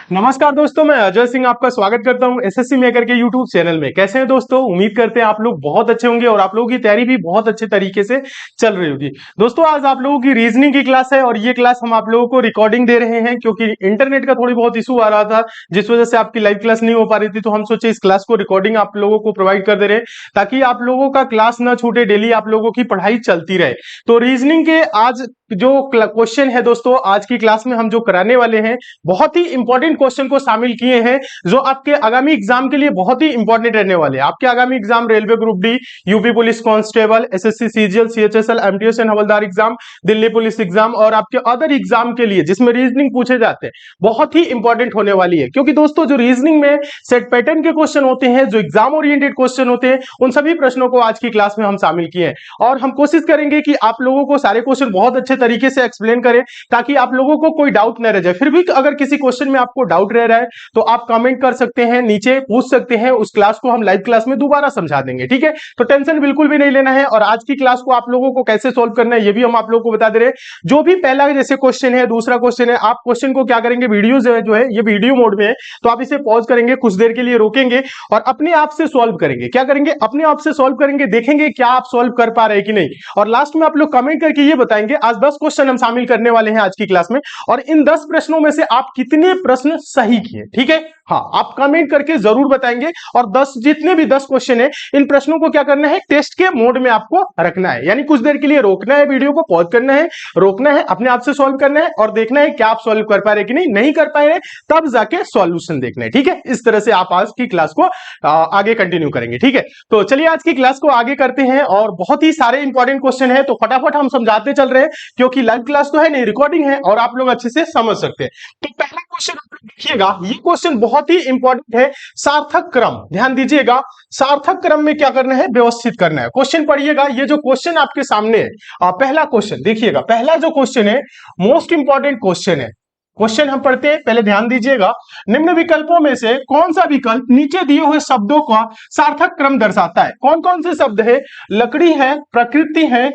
नमस्कार दोस्तों, मैं अजय सिंह आपका स्वागत करता हूं एसएससी मेकर के यूट्यूब चैनल में। कैसे हैं दोस्तों? उम्मीद करते हैं आप लोग बहुत अच्छे होंगे और आप लोगों की तैयारी भी बहुत अच्छे तरीके से चल रही होगी। दोस्तों, आज आप लोगों की रीजनिंग की क्लास है और ये क्लास हम आप लोगों को रिकॉर्डिंग दे रहे हैं क्योंकि इंटरनेट का थोड़ी बहुत इशू आ रहा था, जिस वजह से आपकी लाइव क्लास नहीं हो पा रही थी। तो हम सोचे इस क्लास को रिकॉर्डिंग आप लोगों को प्रोवाइड कर दे रहे हैं ताकि आप लोगों का क्लास न छूटे, डेली आप लोगों की पढ़ाई चलती रहे। तो रीजनिंग के आज जो क्वेश्चन है दोस्तों, आज की क्लास में हम जो कराने वाले हैं, बहुत ही इंपॉर्टेंट क्वेश्चन को शामिल किए हैं जो आपके आगामी एग्जाम के लिए बहुत ही इंपॉर्टेंट रहने वाले हैं। आपके आगामी exam railway group D, UP police constable, SSC CGL, CHSL, MTS and हवलदार एग्जाम, दिल्ली पुलिस एग्जाम और आपके अदर एग्जाम के लिए जिसमें रीजनिंग पूछे जाते हैं, बहुत ही इंपॉर्टेंट होने वाली है। क्योंकि दोस्तों, जो रीजनिंग में सेट पैटर्न के क्वेश्चन होते हैं, जो एग्जाम ओरिएंटेड क्वेश्चन होते हैं, उन सभी प्रश्नों को आज की क्लास में हम शामिल किए हैं और हम कोशिश करेंगे कि आप लोगों को सारे क्वेश्चन बहुत अच्छे तरीके से एक्सप्लेन करें ताकि आप लोगों को कोई डाउट न रह जाए। फिर भी अगर किसी क्वेश्चन में आपको डाउट रह रहा है तो आप कमेंट कर सकते हैं, नीचे पूछ सकते हैं, उस क्लास को हम लाइव क्लास में दोबारा समझा देंगे। ठीक है, तो टेंशन बिल्कुल भी नहीं लेना है। और आज की क्लास को आप लोगों को कैसे सोल्व करना है ये भी हम आप लोगों को बता दे रहे हैं। जो भी पहला जैसे क्वेश्चन है, दूसरा क्वेश्चन है, आप क्वेश्चन को क्या करेंगे, वीडियो जो है ये वीडियो मोड में है तो आप इसे पॉज करेंगे, कुछ देर के लिए रोकेंगे और अपने आप से सॉल्व करेंगे। क्या करेंगे? अपने आप से सॉल्व करेंगे, देखेंगे क्या आप सॉल्व कर पा रहे हैं कि नहीं। और लास्ट में आप लोग कमेंट करके ये बताएंगे। आज 10 क्वेश्चन हम शामिल करने वाले हैं आज की क्लास में और इन 10 प्रश्नों में से आप कितने प्रश्न सही किए। ठीक है, हाँ, आप कमेंट करके जरूर बताएंगे। और 10 जितने भी 10 क्वेश्चन है, इन प्रश्नों को क्या करना है, टेस्ट के मोड में आपको रखना है। यानी कुछ देर के लिए रोकना है, वीडियो को पॉज करना है, रोकना है, अपने आप से सॉल्व करना है और देखना है क्या आप सॉल्व कर पा रहे कि नहीं। नहीं कर पाए तब जाके सॉल्यूशन देखना है। ठीक है, इस तरह से आप आज की क्लास को आगे कंटिन्यू करेंगे। ठीक है, तो चलिए आज की क्लास को आगे करते हैं और बहुत ही सारे इंपॉर्टेंट क्वेश्चन है तो फटाफट हम समझाते चल रहे हैं क्योंकि लाइव क्लास तो है नहीं, रिकॉर्डिंग है और आप लोग अच्छे से समझ सकते हैं। तो पहला क्वेश्चन आप लोग देखिएगा, ये क्वेश्चन बहुत ही इंपॉर्टेंट है। सार्थक क्रम, ध्यान दीजिएगा, सार्थक क्रम में क्या करना है, व्यवस्थित करना है। क्वेश्चन पढ़िएगा, ये जो क्वेश्चन आपके सामने है, पहला क्वेश्चन देखिएगा, पहला जो क्वेश्चन है मोस्ट इंपॉर्टेंट क्वेश्चन है। क्वेश्चन हम पढ़ते हैं, पहले ध्यान दीजिएगा। निम्न विकल्पों में से कौन सा विकल्प नीचे दिए हुए शब्दों का सार्थक क्रम दर्शाता है? कौन कौन से शब्द है? लकड़ी है, प्रकृति है,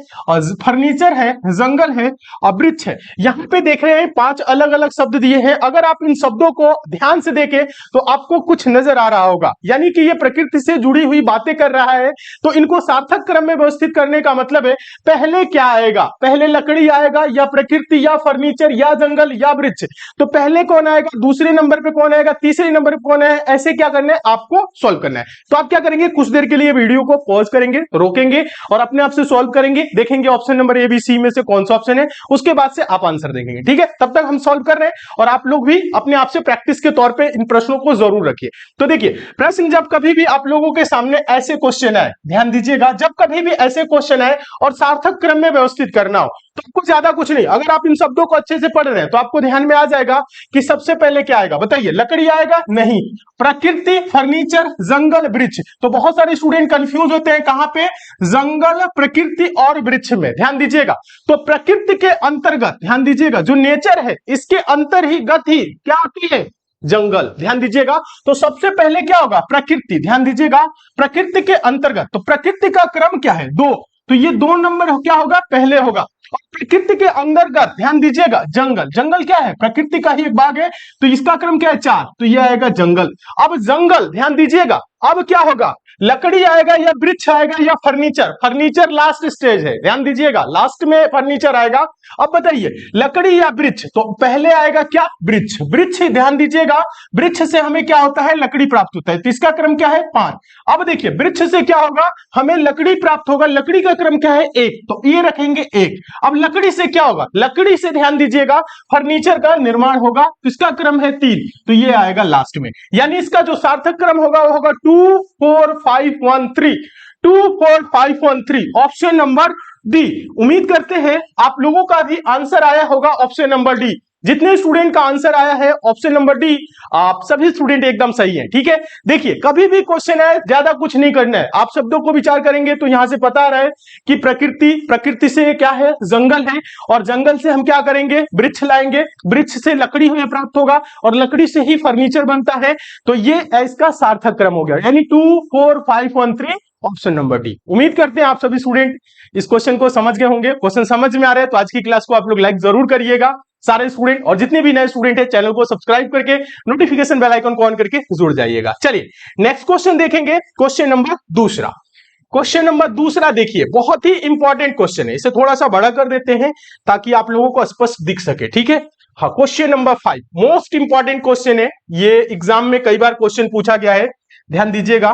फर्नीचर है, जंगल है और वृक्ष है। यहाँ पे देख रहे हैं 5 अलग अलग शब्द दिए हैं। अगर आप इन शब्दों को ध्यान से देखें तो आपको कुछ नजर आ रहा होगा, यानी कि ये प्रकृति से जुड़ी हुई बातें कर रहा है। तो इनको सार्थक क्रम में व्यवस्थित करने का मतलब है पहले क्या आएगा, पहले लकड़ी आएगा या प्रकृति या फर्नीचर या जंगल या वृक्ष। तो पहले कौन आएगा, दूसरे नंबर पे कौन आएगा, तीसरे नंबर पे कौन है, ऐसे क्या करना है, आपको सॉल्व करना है। तो आप क्या करेंगे, कुछ देर के लिए वीडियो को पॉज करेंगे, रोकेंगे और अपने आप से सॉल्व करेंगे, देखेंगे option number A B C में से कौन सा ऑप्शन है, उसके बाद से आप आंसर देखेंगे। ठीक है, तब तक हम सॉल्व कर रहे हैं और आप लोग भी अपने आप से प्रैक्टिस के तौर पर इन प्रश्नों को जरूर रखिए। तो देखिए, प्रश्न जब कभी भी आप लोगों के सामने ऐसे क्वेश्चन आए, ध्यान दीजिएगा, जब कभी भी ऐसे क्वेश्चन आए और सार्थक क्रम में व्यवस्थित करना हो तो आपको ज्यादा कुछ नहीं, अगर आप इन शब्दों को अच्छे से पढ़ रहे हैं तो आपको ध्यान में आ जाएगा कि सबसे पहले क्या आएगा, बताइए। लकड़ी आएगा? नहीं। प्रकृति, फर्नीचर, जंगल, वृक्ष। तो बहुत सारे स्टूडेंट कंफ्यूज होते हैं कहां पे, जंगल, प्रकृति और वृक्ष में। ध्यान दीजिएगा, तो प्रकृति के अंतर्गत, ध्यान दीजिएगा, जो नेचर है इसके अंतर्गत ही क्या आती है, जंगल। ध्यान दीजिएगा, तो सबसे पहले क्या होगा, प्रकृति। ध्यान दीजिएगा, प्रकृति के अंतर्गत, तो प्रकृति का क्रम क्या है, 2। तो ये 2 नंबर क्या होगा, पहले होगा। और प्रकृति के अंतर्गत ध्यान दीजिएगा, जंगल। जंगल क्या है, प्रकृति का ही एक भाग है, तो इसका क्रम क्या है, 4। तो ये आएगा जंगल। अब जंगल, ध्यान दीजिएगा, अब क्या होगा, लकड़ी आएगा या वृक्ष आएगा या फर्नीचर। फर्नीचर लास्ट स्टेज है, ध्यान दीजिएगा, लास्ट में फर्नीचर आएगा। अब बताइए, लकड़ी या वृक्ष, तो पहले आएगा क्या, वृक्ष। वृक्ष, ध्यान दीजिएगा, वृक्ष से हमें क्या होता है, लकड़ी प्राप्त होता है, तो इसका क्रम क्या है, 5। अब देखिए, वृक्ष से क्या होगा, हमें लकड़ी प्राप्त होगा, लकड़ी का क्रम क्या है, 1, तो ये रखेंगे 1। अब लकड़ी से क्या होगा, लकड़ी से ध्यान दीजिएगा फर्नीचर का निर्माण होगा, तो इसका क्रम है 3, तो ये आएगा लास्ट में। यानी इसका जो सार्थक क्रम होगा वो होगा 2 4 5 1 3, 2 4 5 1 3, ऑप्शन नंबर डी। उम्मीद करते हैं आप लोगों का भी आंसर आया होगा ऑप्शन नंबर डी। जितने स्टूडेंट का आंसर आया है ऑप्शन नंबर डी, आप सभी स्टूडेंट एकदम सही हैं। ठीक है, देखिए, कभी भी क्वेश्चन है ज्यादा कुछ नहीं करना है, आप शब्दों को विचार करेंगे तो यहां से पता आ रहा है कि प्रकृति, प्रकृति से क्या है, जंगल है, और जंगल से हम क्या करेंगे, वृक्ष लाएंगे, वृक्ष से लकड़ी हमें प्राप्त होगा और लकड़ी से ही फर्नीचर बनता है। तो ये इसका सार्थक क्रम हो गया, यानी 2 4 5 1 3, ऑप्शन नंबर डी। उम्मीद करते हैं आप सभी स्टूडेंट इस क्वेश्चन को समझ गए होंगे। क्वेश्चन समझ में आ रहा है तो आज की क्लास को आप लोग लाइक जरूर करिएगा, सारे स्टूडेंट, और जितने भी नए स्टूडेंट है चैनल को सब्सक्राइब करके नोटिफिकेशन बेल आइकन को ऑन करके जुड़ जाइएगा। चलिए नेक्स्ट क्वेश्चन देखेंगे, क्वेश्चन नंबर दूसरा। क्वेश्चन नंबर दूसरा देखिए, बहुत ही इंपॉर्टेंट क्वेश्चन है, इसे थोड़ा सा बड़ा कर देते हैं ताकि आप लोगों को स्पष्ट दिख सके, ठीक है। हाँ, question number 5 most important question है, ये एग्जाम में कई बार क्वेश्चन पूछा गया है, ध्यान दीजिएगा।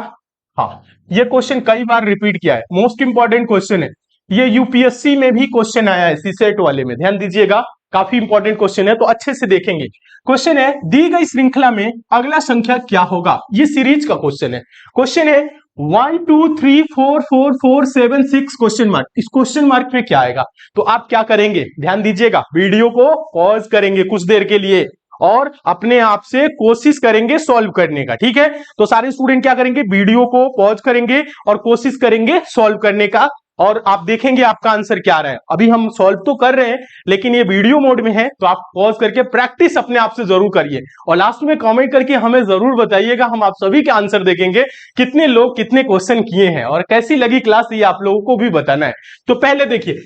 हाँ, ये क्वेश्चन कई बार रिपीट किया है, मोस्ट इंपॉर्टेंट क्वेश्चन है, ये यूपीएससी में भी क्वेश्चन आया है, सीसेट वाले में, ध्यान दीजिएगा, काफी इंपॉर्टेंट क्वेश्चन है, तो अच्छे से देखेंगे। क्वेश्चन है, दी गई श्रृंखला में अगला संख्या क्या होगा, ये सीरीज का क्वेश्चन है। क्वेश्चन है 1 2 3 4 4 4 7 6 क्वेश्चन मार्क, इस क्वेश्चन मार्क में क्या आएगा। तो आप क्या करेंगे, ध्यान दीजिएगा, वीडियो को पॉज करेंगे कुछ देर के लिए और अपने आप से कोशिश करेंगे सॉल्व करने का, ठीक है। तो सारे स्टूडेंट क्या करेंगे, वीडियो को पॉज करेंगे और कोशिश करेंगे सॉल्व करने का, और आप देखेंगे आपका आंसर क्या आ रहा है। अभी हम सॉल्व तो कर रहे हैं लेकिन ये वीडियो मोड में है, तो आप पॉज करके प्रैक्टिस अपने आप से जरूर करिए और लास्ट में कमेंट करके हमें जरूर बताइएगा, हम आप सभी के आंसर देखेंगे, कितने लोग कितने क्वेश्चन किए हैं और कैसी लगी क्लास, ये आप लोगों को भी बताना है। तो पहले देखिए,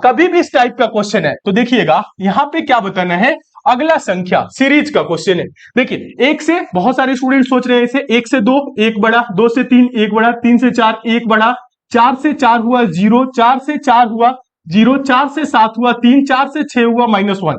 कभी भी इस टाइप का क्वेश्चन है तो देखिएगा यहाँ पे क्या बताना है, अगला संख्या, सीरीज का क्वेश्चन है। देखिए एक से, बहुत सारे स्टूडेंट सोच रहे हैं इसे 1 से 2 1 बढ़ा, 2 से 3 1 बढ़ा, 3 से 4 1 बढ़ा, 4 से 4 हुआ 0, 4 से 4 हुआ 0, 4 से 7 हुआ 3, 4 से 6 हुआ -1।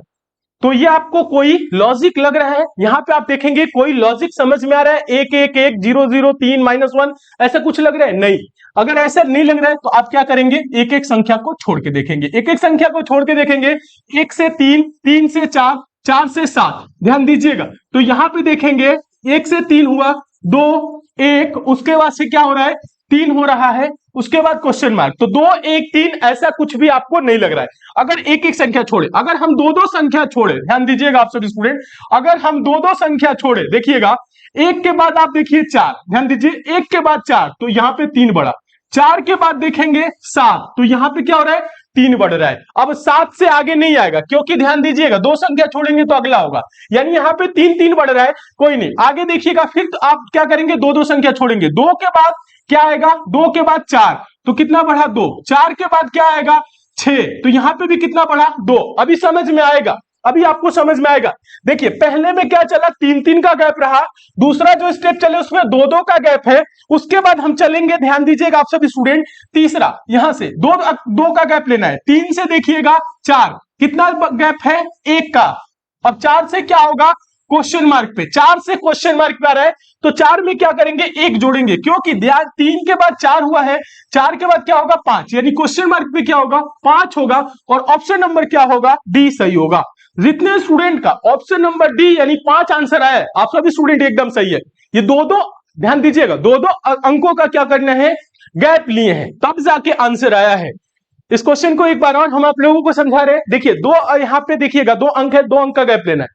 तो ये आपको कोई लॉजिक लग रहा है, यहां पे आप देखेंगे कोई लॉजिक समझ में आ रहा है, 1 1 1 0 0 3 -1, ऐसा कुछ लग रहा है नहीं। अगर ऐसा नहीं लग रहा है तो आप क्या करेंगे, एक एक संख्या को छोड़ के देखेंगे, एक एक संख्या को छोड़ के देखेंगे। 1 से 3, 3 से 4, 4 से 7, ध्यान दीजिएगा। तो यहां पे देखेंगे 1 से 3 हुआ 2 1, उसके बाद से क्या हो रहा है, 3 हो रहा है, उसके बाद क्वेश्चन मार्क। तो 2 1 3 ऐसा कुछ भी आपको नहीं लग रहा है। अगर एक एक संख्या छोड़े, अगर हम दो दो संख्या छोड़े, ध्यान दीजिएगा आप सभी स्टूडेंट, अगर हम दो दो संख्या छोड़े, देखिएगा 1 के बाद आप देखिए 4, ध्यान दीजिए 1 के बाद 4, तो यहां पे 3 बढ़ा, 4 के बाद देखेंगे 7, तो यहां पे क्या हो रहा है, 3 बढ़ रहा है। अब 7 से आगे नहीं आएगा क्योंकि ध्यान दीजिएगा दो संख्या छोड़ेंगे तो अगला होगा, यानी यहां पे 3 3 बढ़ रहा है, कोई नहीं, आगे देखिएगा फिर तो आप क्या करेंगे, दो दो संख्या छोड़ेंगे, 2 के बाद क्या आएगा, 2 के बाद 4, तो कितना बढ़ा 2, 4 के बाद क्या आएगा 6, तो यहां पे भी कितना बढ़ा 2। अभी समझ में आएगा, अभी आपको समझ में आएगा। देखिए पहले में क्या चला, 3 3 का गैप रहा, दूसरा जो स्टेप चले उसमें 2 2 का गैप है, उसके बाद हम चलेंगे, ध्यान दीजिएगा आप सभी स्टूडेंट, तीसरा यहां से 2 का गैप लेना है, 3 से देखिएगा 4, कितना गैप है 1 का। अब 4 से क्या होगा, क्वेश्चन मार्क पे, 4 से क्वेश्चन मार्क पे आ रहा है, तो 4 में क्या करेंगे, 1 जोड़ेंगे, क्योंकि ध्यान 3 के बाद 4 हुआ है, 4 के बाद क्या होगा 5, यानी क्वेश्चन मार्क पे क्या होगा 5 होगा, और ऑप्शन नंबर क्या होगा, डी सही होगा। जितने स्टूडेंट का ऑप्शन नंबर डी यानी 5 आंसर आया है, आप सभी स्टूडेंट एकदम सही है। ये दो दो, ध्यान दीजिएगा, दो दो अंकों का क्या करना है, गैप लिए हैं, तब जाके आंसर आया है। इस क्वेश्चन को एक बार और हम आप लोगों को समझा रहे हैं। देखिए दो, यहां पे देखिएगा 2 अंक है, 2 अंक का गैप लेना है,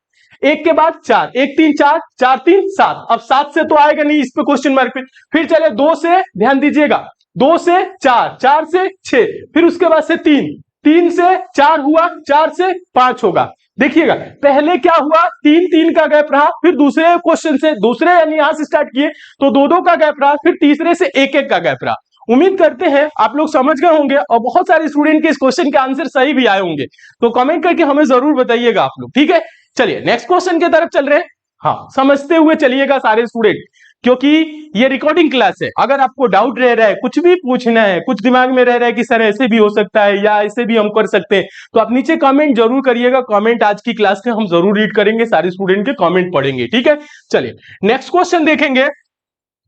1 के बाद 4, 1 3 4, 4 3 7, अब 7 से तो आएगा नहीं इस पे क्वेश्चन मार्क पे, फिर चले 2 से, ध्यान दीजिएगा 2 से 4, 4 से 6, फिर उसके बाद से 3, 3 से 4 हुआ, 4 से 5 होगा। देखिएगा पहले क्या हुआ, 3 3 का गैप रहा, फिर दूसरे क्वेश्चन से, दूसरे यानी यहां से स्टार्ट किए तो 2 2 का गैप रहा, फिर तीसरे से 1 1 का गैप रहा। उम्मीद करते हैं आप लोग समझ गए होंगे और बहुत सारे स्टूडेंट के इस क्वेश्चन के आंसर सही भी आए होंगे, तो कमेंट करके हमें जरूर बताइएगा आप लोग, ठीक है। चलिए नेक्स्ट क्वेश्चन की तरफ चल रहे हैं। हाँ, समझते हुए चलिएगा सारे स्टूडेंट, क्योंकि ये रिकॉर्डिंग क्लास है, अगर आपको डाउट रह रहा है, कुछ भी पूछना है, कुछ दिमाग में रह रहा है कि सर ऐसे भी हो सकता है या ऐसे भी हम कर सकते हैं, तो आप नीचे कमेंट जरूर करिएगा। कमेंट आज की क्लास में हम जरूर रीड करेंगे, सारे स्टूडेंट के कमेंट पढ़ेंगे, ठीक है। चलिए नेक्स्ट क्वेश्चन देखेंगे,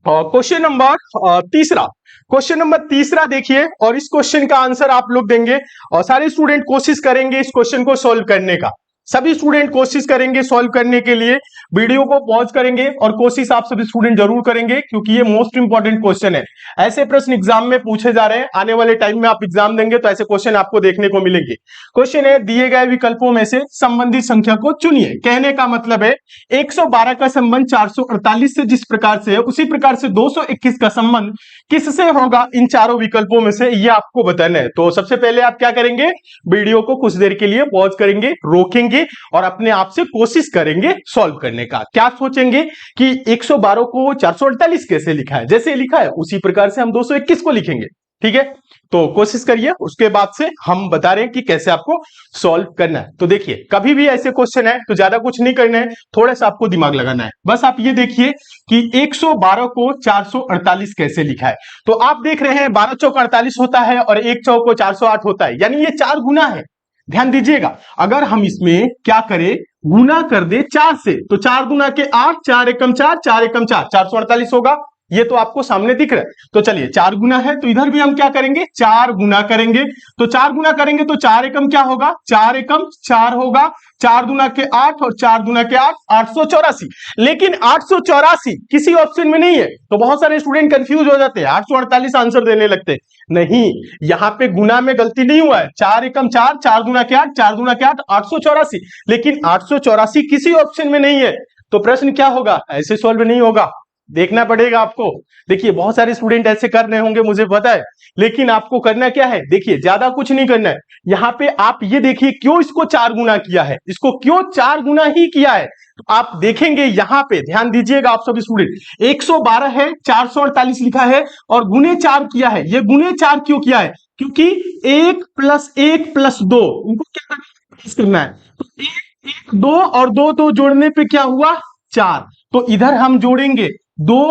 क्वेश्चन नंबर तीसरा। क्वेश्चन नंबर तीसरा देखिए, और इस क्वेश्चन का आंसर आप लोग देंगे और सारे स्टूडेंट कोशिश करेंगे इस क्वेश्चन को सॉल्व करने का। सभी स्टूडेंट कोशिश करेंगे सॉल्व करने के लिए, वीडियो को पॉज करेंगे और कोशिश आप सभी स्टूडेंट जरूर करेंगे, क्योंकि ये मोस्ट इंपॉर्टेंट क्वेश्चन है। ऐसे प्रश्न एग्जाम में पूछे जा रहे हैं, आने वाले टाइम में आप एग्जाम देंगे तो ऐसे क्वेश्चन आपको देखने को मिलेंगे। क्वेश्चन है, दिए गए विकल्पों में से संबंधित संख्या को चुनिए। कहने का मतलब है 112 का संबंध 448 से जिस प्रकार से है, उसी प्रकार से 221 का संबंध किससे होगा इन चारों विकल्पों में से, ये आपको बताना है। तो सबसे पहले आप क्या करेंगे, वीडियो को कुछ देर के लिए पॉज करेंगे, रोकेंगे और अपने आप से कोशिश करेंगे सॉल्व करने का। क्या सोचेंगे कि 112 को 448 कैसे लिखा है, जैसे लिखा है उसी प्रकार से हम 221 को लिखेंगे। ठीक है, तो कोशिश करिए, उसके बाद से हम बता रहे हैं कि कैसे आपको सॉल्व करना है। तो देखिए, कभी भी ऐसे क्वेश्चन है तो ज्यादा कुछ नहीं करना है, थोड़ा सा आपको दिमाग लगाना है। बस आप ये देखिए कि 112 को 448 कैसे लिखा है। तो आप देख रहे हैं 12 चौक 48 होता है और 1 चौक को 408 होता है, यानी ये 4 गुना है। ध्यान दीजिएगा, अगर हम इसमें क्या करें, गुना कर दे 4 से, तो 4 गुना के 8, 4 एकम 4, 4 एकम 4, 448 होगा। ये तो आपको सामने दिख रहा है। तो चलिए, 4 गुना है तो इधर भी हम क्या करेंगे, 4 गुना करेंगे। तो 4 गुना करेंगे तो 4 एकम क्या होगा, 4 एकम 4 होगा। 4 गुना के 8 और 4 गुना के 8, 884। लेकिन 884 किसी ऑप्शन में नहीं है, तो बहुत सारे स्टूडेंट कंफ्यूज हो जाते हैं, 848 आंसर देने लगते हैं। नहीं, यहां पे गुना में गलती नहीं हुआ है। 4 एकम 4, 4 गुना के 8, 4 गुना के 8, 884। लेकिन 884 किसी ऑप्शन में नहीं है, तो प्रश्न क्या होगा, ऐसे सॉल्व नहीं होगा, देखना पड़ेगा आपको। देखिए, बहुत सारे स्टूडेंट ऐसे कर रहे होंगे, मुझे पता है, लेकिन आपको करना क्या है, देखिए ज्यादा कुछ नहीं करना है। यहां पे आप ये देखिए क्यों इसको 4 गुना किया है, इसको क्यों 4 गुना ही किया है। तो आप देखेंगे यहां पे, ध्यान दीजिएगा आप सभी स्टूडेंट, 112 है, 448 लिखा है और गुने 4 किया है। ये गुने 4 क्यों किया है, क्योंकि 1 + 1 + 2 उनको क्या करना है, तो 1 1 2 और 2 2 जोड़ने पे क्या हुआ, 4। तो इधर हम जोड़ेंगे 2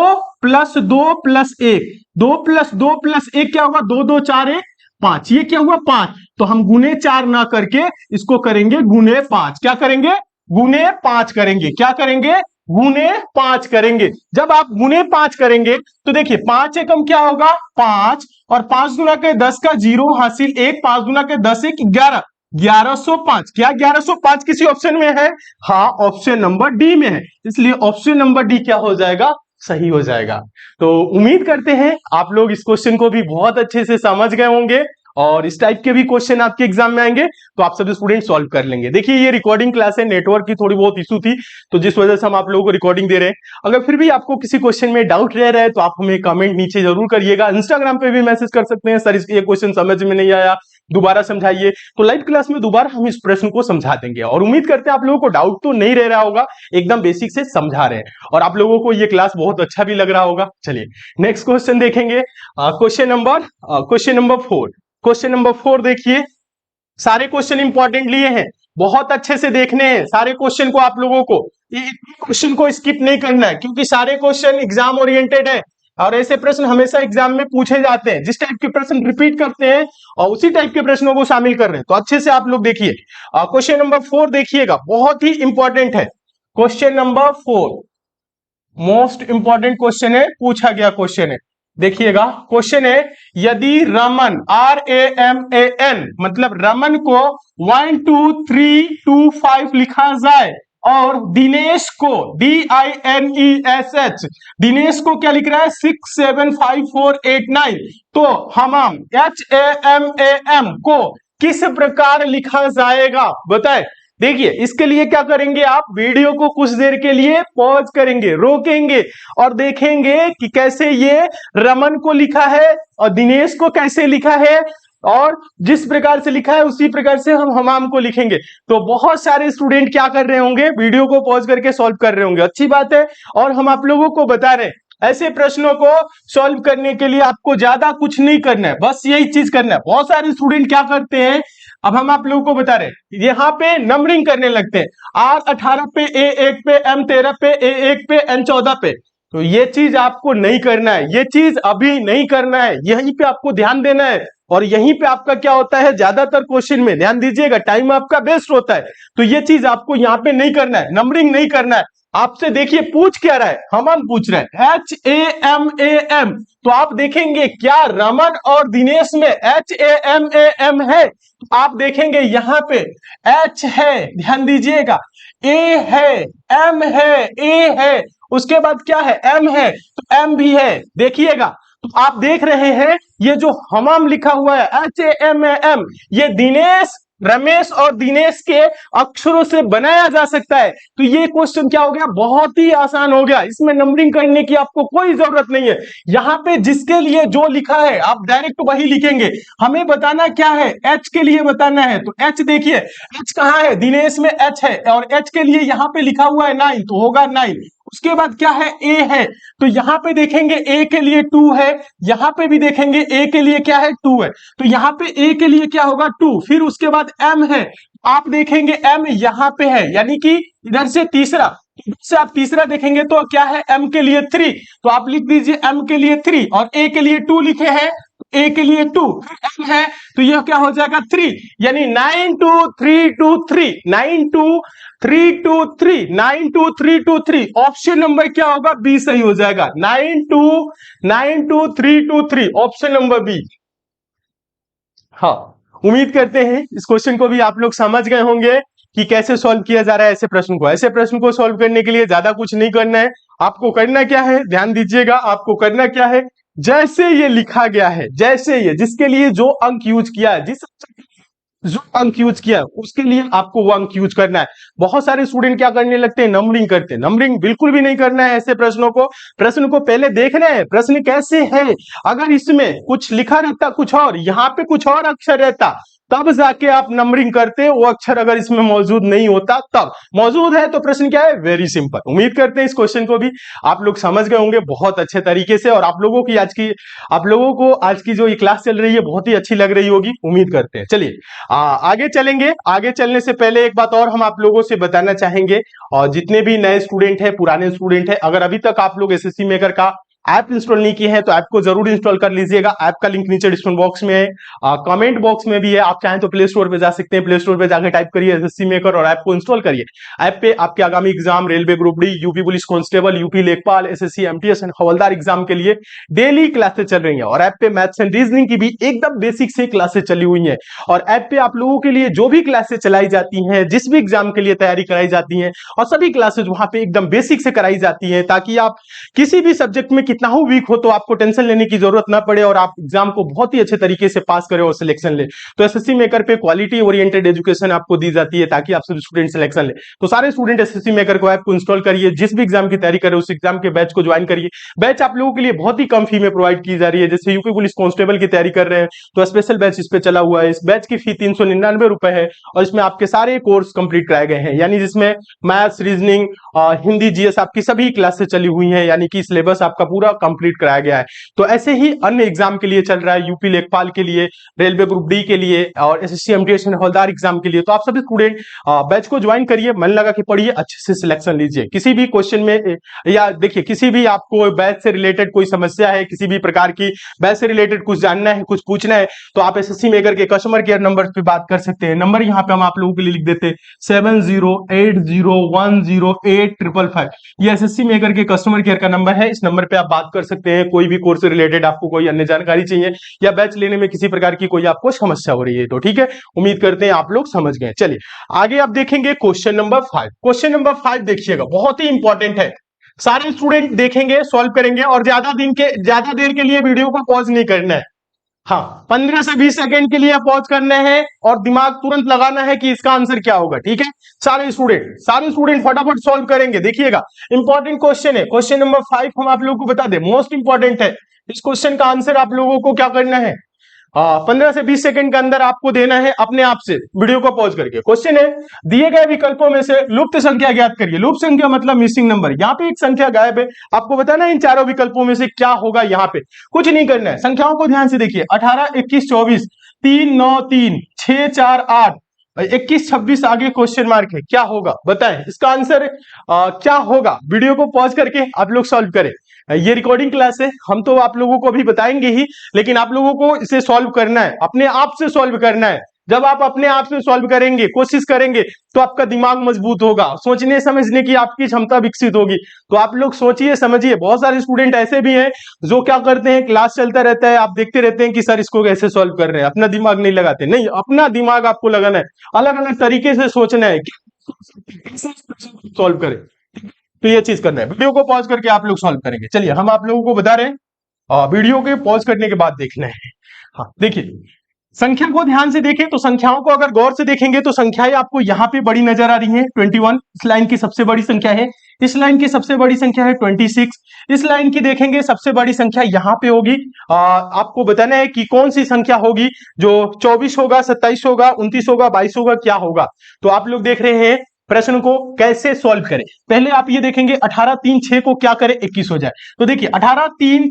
+ 2 + 1, 2 + 2 + 1 क्या हुआ, 2 2 4 1 5, ये क्या हुआ 5। तो हम गुने 4 ना करके इसको करेंगे गुने 5। क्या करेंगे, गुने 5 करेंगे। क्या करेंगे, गुने 5 करेंगे। जब आप गुने 5 करेंगे तो देखिए 5 एकम क्या होगा, 5, और 5 गुना के 10 का 0 हासिल 1, 5 गुना के 10 1 11, 1105। क्या 1105 किसी ऑप्शन में है, हाँ ऑप्शन नंबर डी में है, इसलिए ऑप्शन नंबर डी क्या हो जाएगा, सही हो जाएगा। तो उम्मीद करते हैं आप लोग इस क्वेश्चन को भी बहुत अच्छे से समझ गए होंगे और इस टाइप के भी क्वेश्चन आपके एग्जाम में आएंगे तो आप सभी स्टूडेंट सॉल्व कर लेंगे। देखिए, ये रिकॉर्डिंग क्लास है, नेटवर्क की थोड़ी बहुत इशू थी, तो जिस वजह से हम आप लोगों को रिकॉर्डिंग दे रहे हैं। अगर फिर भी आपको किसी क्वेश्चन में डाउट रह रहा है तो आप हमें कमेंट नीचे जरूर करिएगा। इंस्टाग्राम पे भी मैसेज कर सकते हैं, सर ये क्वेश्चन समझ में नहीं आया, दोबारा समझाइए। तो लाइव क्लास में दोबारा हम इस प्रश्न को समझा देंगे और उम्मीद करते हैं आप लोगों को डाउट तो नहीं रह रहा होगा, एकदम बेसिक से समझा रहे हैं और आप लोगों को ये क्लास बहुत अच्छा भी लग रहा होगा। चलिए नेक्स्ट क्वेश्चन देखेंगे, क्वेश्चन नंबर 4। क्वेश्चन नंबर 4 देखिए, सारे क्वेश्चन इंपॉर्टेंट लिए हैं, बहुत अच्छे से देखने हैं सारे क्वेश्चन को। आप लोगों को ये क्वेश्चन को स्किप नहीं करना है, क्योंकि सारे क्वेश्चन एग्जाम ओरिएंटेड है और ऐसे प्रश्न हमेशा एग्जाम में पूछे जाते हैं। जिस टाइप के प्रश्न रिपीट करते हैं और उसी टाइप के प्रश्नों को शामिल कर रहे हैं, तो अच्छे से आप लोग देखिए। क्वेश्चन नंबर 4 देखिएगा, बहुत ही इंपॉर्टेंट है। Question number 4 most important question है, पूछा गया क्वेश्चन है। देखिएगा, क्वेश्चन है, यदि रमन RAMAN मतलब रमन को 1 2 3 2 5 लिखा जाए और दिनेश को DINESH, दिनेश को क्या लिख रहा है 6 7 5 4 8 9, तो हमाम HAMAM को किस प्रकार लिखा जाएगा, बताए। देखिए, इसके लिए क्या करेंगे, आप वीडियो को कुछ देर के लिए पॉज करेंगे, रोकेंगे और देखेंगे कि कैसे ये रमन को लिखा है और दिनेश को कैसे लिखा है, और जिस प्रकार से लिखा है उसी प्रकार से हम हमाम को लिखेंगे। तो बहुत सारे स्टूडेंट क्या कर रहे होंगे, वीडियो को पॉज करके सॉल्व कर रहे होंगे, अच्छी बात है। और हम आप लोगों को बता रहे हैं, ऐसे प्रश्नों को सॉल्व करने के लिए आपको ज्यादा कुछ नहीं करना है, बस यही चीज करना है। बहुत सारे स्टूडेंट क्या करते हैं, अब हम आप लोगों को बता रहे हैं, यहाँ पे नंबरिंग करने लगते हैं, R18 पे, A1 पे, M13 पे, A1 पे, N14 पे। तो ये चीज आपको नहीं करना है, ये चीज अभी नहीं करना है, यहीं पे आपको ध्यान देना है। और यहीं पे आपका क्या होता है, ज्यादातर क्वेश्चन में ध्यान दीजिएगा, टाइम आपका बेस्ट होता है। तो ये चीज आपको यहाँ पे नहीं करना है, नंबरिंग नहीं करना है। आपसे देखिए पूछ क्या रहा है, हम पूछ रहे हैं HAMAM, तो आप देखेंगे क्या रमन और दिनेश में HAMAM है, तो आप देखेंगे यहाँ पे H है, ध्यान दीजिएगा, A है, M है, A है, उसके बाद क्या है, M है, तो M भी है, देखिएगा। तो आप देख रहे हैं ये जो हमाम लिखा हुआ है HAMAM, ये दिनेश, रमेश और दिनेश के अक्षरों से बनाया जा सकता है। तो ये क्वेश्चन क्या हो गया, बहुत ही आसान हो गया, इसमें नंबरिंग करने की आपको कोई जरूरत नहीं है। यहाँ पे जिसके लिए जो लिखा है आप डायरेक्ट वही लिखेंगे। हमें बताना क्या है, H के लिए बताना है, तो H देखिए H कहाँ है, दिनेश में H है और H के लिए यहाँ पे लिखा हुआ है 9, तो होगा 9। उसके बाद क्या है, ए है, तो यहां पे देखेंगे ए के लिए 2 है, यहां पे भी देखेंगे ए के लिए क्या है, 2 है, तो यहां पे ए के लिए क्या होगा, 2। फिर उसके बाद एम है, आप देखेंगे एम यहां पे है, यानी कि इधर से तीसरा, इधर से आप तीसरा देखेंगे तो क्या है, एम के लिए 3, तो आप लिख दीजिए एम के लिए 3, और ए के लिए 2 लिखे हैं, ए के लिए 2, एम है, तो यह क्या हो जाएगा 3, यानी 92323, 92323, 92323, ऑप्शन नंबर क्या होगा, बी सही हो जाएगा, 9292323, ऑप्शन नंबर बी। हाँ, उम्मीद करते हैं इस क्वेश्चन को भी आप लोग समझ गए होंगे कि कैसे सॉल्व किया जा रहा है ऐसे प्रश्न को। ऐसे प्रश्न को सॉल्व करने के लिए ज्यादा कुछ नहीं करना है, आपको करना क्या है, ध्यान दीजिएगा, आपको करना क्या है, जैसे ये लिखा गया है, जैसे ये जिसके लिए जो अंक यूज किया है, जिस जो अंक यूज किया है उसके लिए आपको वो अंक यूज करना है। बहुत सारे स्टूडेंट क्या करने लगते हैं, नंबरिंग करते हैं। नंबरिंग बिल्कुल भी नहीं करना है ऐसे प्रश्नों को। प्रश्न को पहले देखना है प्रश्न कैसे है, अगर इसमें कुछ लिखा रहता कुछ और, यहाँ पे कुछ और अक्षर रहता, तब जाके आप नंबरिंग करते, वो अक्षर अगर इसमें मौजूद नहीं होता, तब मौजूद है तो प्रश्न क्या है, वेरी सिंपल। उम्मीद करते हैं इस क्वेश्चन को भी आप लोग समझ गए होंगे बहुत अच्छे तरीके से, और आप लोगों को आज की जो ये क्लास चल रही है बहुत ही अच्छी लग रही होगी, उम्मीद करते हैं। चलिए आगे चलेंगे। आगे चलने से पहले एक बात और हम आप लोगों से बताना चाहेंगे, और जितने भी नए स्टूडेंट हैं, पुराने स्टूडेंट हैं, अगर अभी तक आप लोग एसएससी मेकर का ऐप इंस्टॉल नहीं किए हैं तो ऐप को जरूर इंस्टॉल कर लीजिएगा। ऐप का लिंक नीचे डिस्क्रिप्शन बॉक्स में है, कमेंट बॉक्स में भी है, आप चाहें तो प्ले स्टोर पे जा सकते हैं, प्ले स्टोर पे जाकर टाइप करिए एसएससी मेकर और ऐप को इंस्टॉल करिए। ऐप पे आपके आगामी exam, railway group D, UP police constable, UP लेखपाल, एसएससी एमटीएस एंड हवलदार एग्जाम के लिए डेली क्लासेस चल रही है, और ऐप पे मैथ्स एंड रीजनिंग की भी एकदम बेसिक से क्लासेस चली हुई है। और ऐप पे आप लोगों के लिए जो भी क्लासेस चलाई जाती हैं, जिस भी एग्जाम के लिए तैयारी कराई जाती है, और सभी क्लासेस वहां पे एकदम बेसिक से कराई जाती है, ताकि आप किसी भी सब्जेक्ट में कितना हो वीक हो तो आपको टेंशन लेने की जरूरत ना पड़े, और आप एग्जाम को बहुत ही अच्छे तरीके से पास करें और सिलेक्शन ले। तो एसएससी मेकर पे क्वालिटी ओरिएंटेड एजुकेशन आपको दी जाती है, ताकि आप सभी स्टूडेंट सिलेक्शन ले। तो सारे स्टूडेंट एसएससी मेकर को ऐप को इंस्टॉल करिए, जिस भी एग्जाम की तैयारी करें उस एग्जाम के बैच को ज्वाइन करिए। बैच आप लोगों के लिए बहुत ही कम फी में प्रोवाइड की जा रही है। जैसे यूपी पुलिस कांस्टेबल की तैयारी कर रहे हैं तो स्पेशल बैच इस पे चला हुआ है। इस बैच की फी 399 रुपए है, और इसमें आपके सारे कोर्स कंप्लीट कराए गए हैं, यानी जिसमें मैथ्स, रीजनिंग, हिंदी, जीएस आपकी सभी क्लासेस चली हुई हैं, यानी कि सिलेबस आपका पूरा कंप्लीट कराया गया है। तो ऐसे ही अन्य एग्जाम के लिए चल रहा है, यूपी लेखपाल के लिए, रेलवे ग्रुप डी के लिए, और एसएससी एमटीएस हवलदार एग्जाम के लिए। तो आप सभी स्टूडेंट बैच को ज्वाइन करिए, मन लगा के पढ़िए, अच्छे से सिलेक्शन लीजिए। किसी भी क्वेश्चन में या देखिए किसी भी आपको बैच से रिलेटेड कोई समस्या है, किसी भी प्रकार की बैच से रिलेटेड कुछ जानना है, कुछ पूछना है, तो आप एसएससी मेकर के कस्टमर केयर नंबर पे बात कर सकते हैं। नंबर यहाँ पे हम आप लोगों के लिए लिख देते हैं 7080108555। ये एसएससी मेकर के कस्टमर केयर का नंबर है, इस नंबर पे आप बात कर सकते हैं। कोई भी कोर्स से रिलेटेड आपको कोई अन्य जानकारी चाहिए, या बैच लेने में किसी प्रकार की कोई आपको समस्या हो रही है, तो ठीक है, उम्मीद करते हैं आप लोग समझ गए। चलिए आगे आप देखेंगे क्वेश्चन नंबर 5। क्वेश्चन नंबर 5 देखिएगा, बहुत ही इंपॉर्टेंट है। सारे स्टूडेंट देखेंगे, सॉल्व करेंगे, और ज्यादा देर के लिए वीडियो को पॉज नहीं करना है। हाँ, 15 से 20 सेकंड के लिए पॉज करना है, और दिमाग तुरंत लगाना है कि इसका आंसर क्या होगा, ठीक है। सारे स्टूडेंट फटाफट सॉल्व करेंगे। देखिएगा, इंपॉर्टेंट क्वेश्चन है, क्वेश्चन नंबर 5 हम आप लोगों को बता दें, मोस्ट इंपॉर्टेंट है। इस क्वेश्चन का आंसर आप लोगों को क्या करना है, 15 से 20 सेकंड के अंदर आपको देना है अपने आप से, वीडियो को पॉज करके। क्वेश्चन है, दिए गए विकल्पों में से लुप्त संख्या ज्ञात करिए। लुप्त संख्या मतलब मिसिंग नंबर। यहाँ पे एक संख्या गायब है, आपको बताना है इन चारों विकल्पों में से क्या होगा। यहाँ पे कुछ नहीं करना है, संख्याओं को ध्यान से देखिए, 18, 21, 24, 3, 9, 3, 6, 4, 8, 21, 26, आगे क्वेश्चन मार्क है, क्या होगा बताएं इसका आंसर क्या होगा। वीडियो को पॉज करके आप लोग सॉल्व करें। ये रिकॉर्डिंग क्लास है, हम तो आप लोगों को अभी बताएंगे ही, लेकिन आप लोगों को इसे सॉल्व करना है, अपने आप से सॉल्व करना है। जब आप अपने आप से सॉल्व करेंगे, कोशिश करेंगे, तो आपका दिमाग मजबूत होगा, सोचने समझने की आपकी क्षमता विकसित होगी। तो आप लोग सोचिए समझिए। बहुत सारे स्टूडेंट ऐसे भी हैं जो क्या करते हैं, क्लास चलता रहता है, आप देखते रहते हैं कि सर इसको कैसे सॉल्व कर रहे हैं, अपना दिमाग नहीं लगाते। नहीं, अपना दिमाग आपको लगाना है, अलग अलग तरीके से सोचना है कि सॉल्व करें। तो ये चीज करना है, वीडियो को पॉज करके आप लोग सॉल्व करेंगे। चलिए हम आप लोगों को बता रहे हैं, वीडियो के पॉज करने के बाद देखना है। हाँ देखिए, संख्या को ध्यान से देखें तो संख्याओं को अगर गौर से देखेंगे तो संख्याएं आपको यहाँ पे बड़ी नजर आ रही हैं। 21 इस लाइन की सबसे बड़ी संख्या है, इस लाइन की सबसे बड़ी संख्या है 26, इस लाइन की देखेंगे सबसे बड़ी संख्या यहाँ पे होगी। आपको बताना है कि कौन सी संख्या होगी, जो 24 होगा, 27 होगा, 29 होगा, 22 होगा, क्या होगा। तो आप लोग देख रहे हैं प्रश्न को कैसे सॉल्व करें। पहले आप ये देखेंगे 18 3 6 को क्या करें 21 हो जाए। तो देखिए 18 3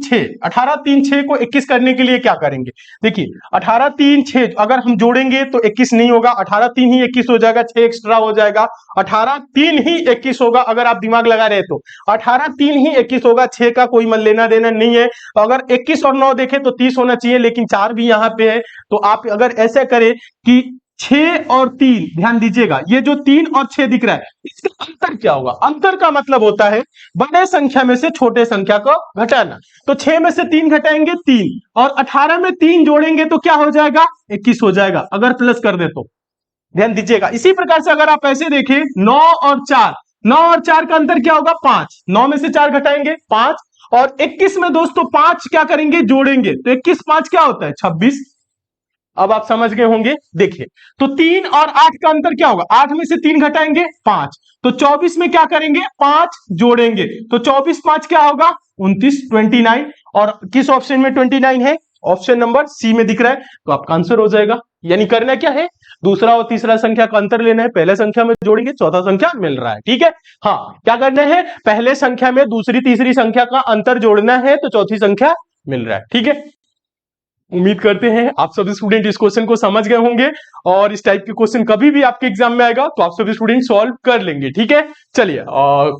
6 को 21 करने के लिए क्या करेंगे। देखिए 18 3 6 अगर हम जोड़ेंगे तो 21 नहीं होगा, 18 3 ही 21 हो जाएगा, 6 एक्स्ट्रा हो जाएगा, 18 3 ही 21 होगा। अगर आप दिमाग लगा रहे तो 18 3 ही 21 होगा, 6 का कोई मन लेना देना नहीं है। तो अगर 21 और 9 देखें तो 30 होना चाहिए, लेकिन 4 भी यहां पे है। तो आप अगर ऐसे करें कि 6 और 3, ध्यान दीजिएगा ये जो 3 और 6 दिख रहा है इसका अंतर क्या होगा। अंतर का मतलब होता है बड़े संख्या में से छोटे संख्या को घटाना। तो 6 में से 3 घटाएंगे 3, और 18 में 3 जोड़ेंगे तो क्या हो जाएगा 21 हो जाएगा, अगर प्लस कर दे तो। ध्यान दीजिएगा। इसी प्रकार से अगर आप ऐसे देखें 9 और 4, 9 और 4 का अंतर क्या होगा 5, 9 में से 4 घटाएंगे 5, और 21 में दोस्तों 5 क्या करेंगे जोड़ेंगे तो 21 5 क्या होता है 26। अब आप समझ गए होंगे। देखिए तो 3 और 8 का अंतर क्या होगा, 8 में से 3 घटाएंगे 5, तो 24 में क्या करेंगे 5 जोड़ेंगे तो 24 5 क्या होगा 29 29। और किस ऑप्शन में 29 है, ऑप्शन नंबर सी में दिख रहा है, तो आपका आंसर हो जाएगा। यानी करना क्या है, दूसरा और तीसरा संख्या का अंतर लेना है, पहले संख्या में जोड़ेंगे चौथा संख्या मिल रहा है। ठीक है, हाँ क्या करना है, पहले संख्या में दूसरी तीसरी संख्या का अंतर जोड़ना है तो चौथी संख्या मिल रहा है। ठीक है, उम्मीद करते हैं आप सभी स्टूडेंट इस क्वेश्चन को समझ गए होंगे, और इस टाइप के क्वेश्चन कभी भी आपके एग्जाम में आएगा तो आप सभी स्टूडेंट सॉल्व कर लेंगे। ठीक है, चलिए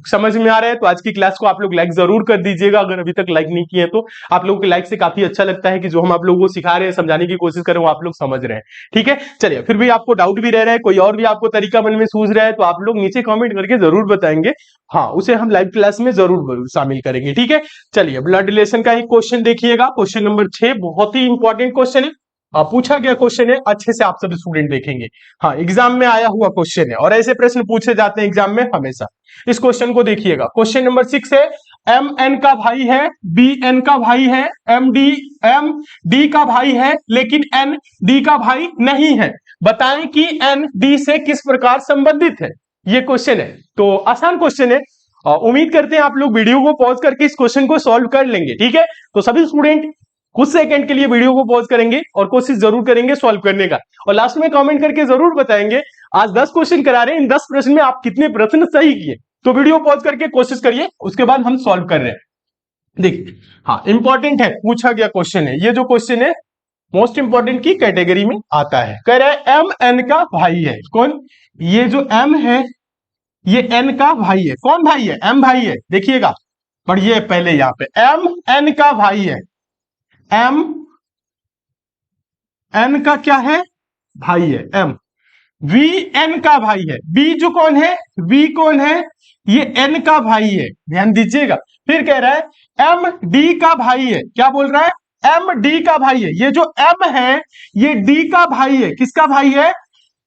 समझ में आ रहा है तो आज की क्लास को आप लोग लाइक जरूर कर दीजिएगा, अगर अभी तक लाइक नहीं किए तो। आप लोगों के लाइक से काफी अच्छा लगता है कि जो हम आप लोगों को सिखा रहे हैं, समझाने की कोशिश कर रहे हैं, वो आप लोग समझ रहे हैं। ठीक है, चलिए फिर भी आपको डाउट भी रह रहा है, कोई और भी आपको तरीका मन में सूझ रहा है तो आप लोग नीचे कॉमेंट करके जरूर बताएंगे, हाँ उसे हम लाइव क्लास में जरूर शामिल करेंगे। ठीक है, चलिए ब्लड रिलेशन का एक क्वेश्चन देखिएगा, क्वेश्चन नंबर 6, बहुत ही इंपॉर्टेंट क्वेश्चन है, पूछा गया क्वेश्चन है, अच्छे से आप सभी स्टूडेंट देखेंगे। हाँ एग्जाम में आया हुआ क्वेश्चन है और ऐसे प्रश्न पूछे जाते हैं एग्जाम में हमेशा। इस क्वेश्चन को देखिएगा, क्वेश्चन नंबर 6 है, एम एन का भाई है, बी एन का भाई है, एम डी का भाई है, लेकिन एन डी का भाई नहीं है। बताएं कि एन डी से किस प्रकार संबंधित है। ये क्वेश्चन है, तो आसान क्वेश्चन है। उम्मीद करते हैं आप लोग वीडियो को पॉज करके इस क्वेश्चन को सॉल्व कर लेंगे। ठीक है, तो सभी स्टूडेंट कुछ सेकंड के लिए वीडियो को पॉज करेंगे और कोशिश जरूर करेंगे सॉल्व करने का, और लास्ट में कमेंट करके जरूर बताएंगे आज 10 क्वेश्चन करा रहे हैं, इन 10 प्रश्न में आप कितने प्रश्न सही किए। तो वीडियो पॉज करके कोशिश करिए, उसके बाद हम सॉल्व कर रहे हैं। देखिए हाँ इंपॉर्टेंट है, पूछा गया क्वेश्चन है, ये जो क्वेश्चन है मोस्ट इंपॉर्टेंट की कैटेगरी में आता है। कह रहा है एम एन का भाई है। कौन, ये जो एम है ये एन का भाई है। कौन भाई है, एम भाई है। देखिएगा पढ़िए पहले, यहां पे एम एन का भाई है, एम एन का क्या है भाई है, एम वी एन का भाई है। बी जो कौन है, वी कौन है, ये एन का भाई है, ध्यान दीजिएगा। फिर कह रहा है एम डी का भाई है। क्या बोल रहा है, एम डी का भाई है। ये जो एम है ये डी का भाई है। किसका भाई है,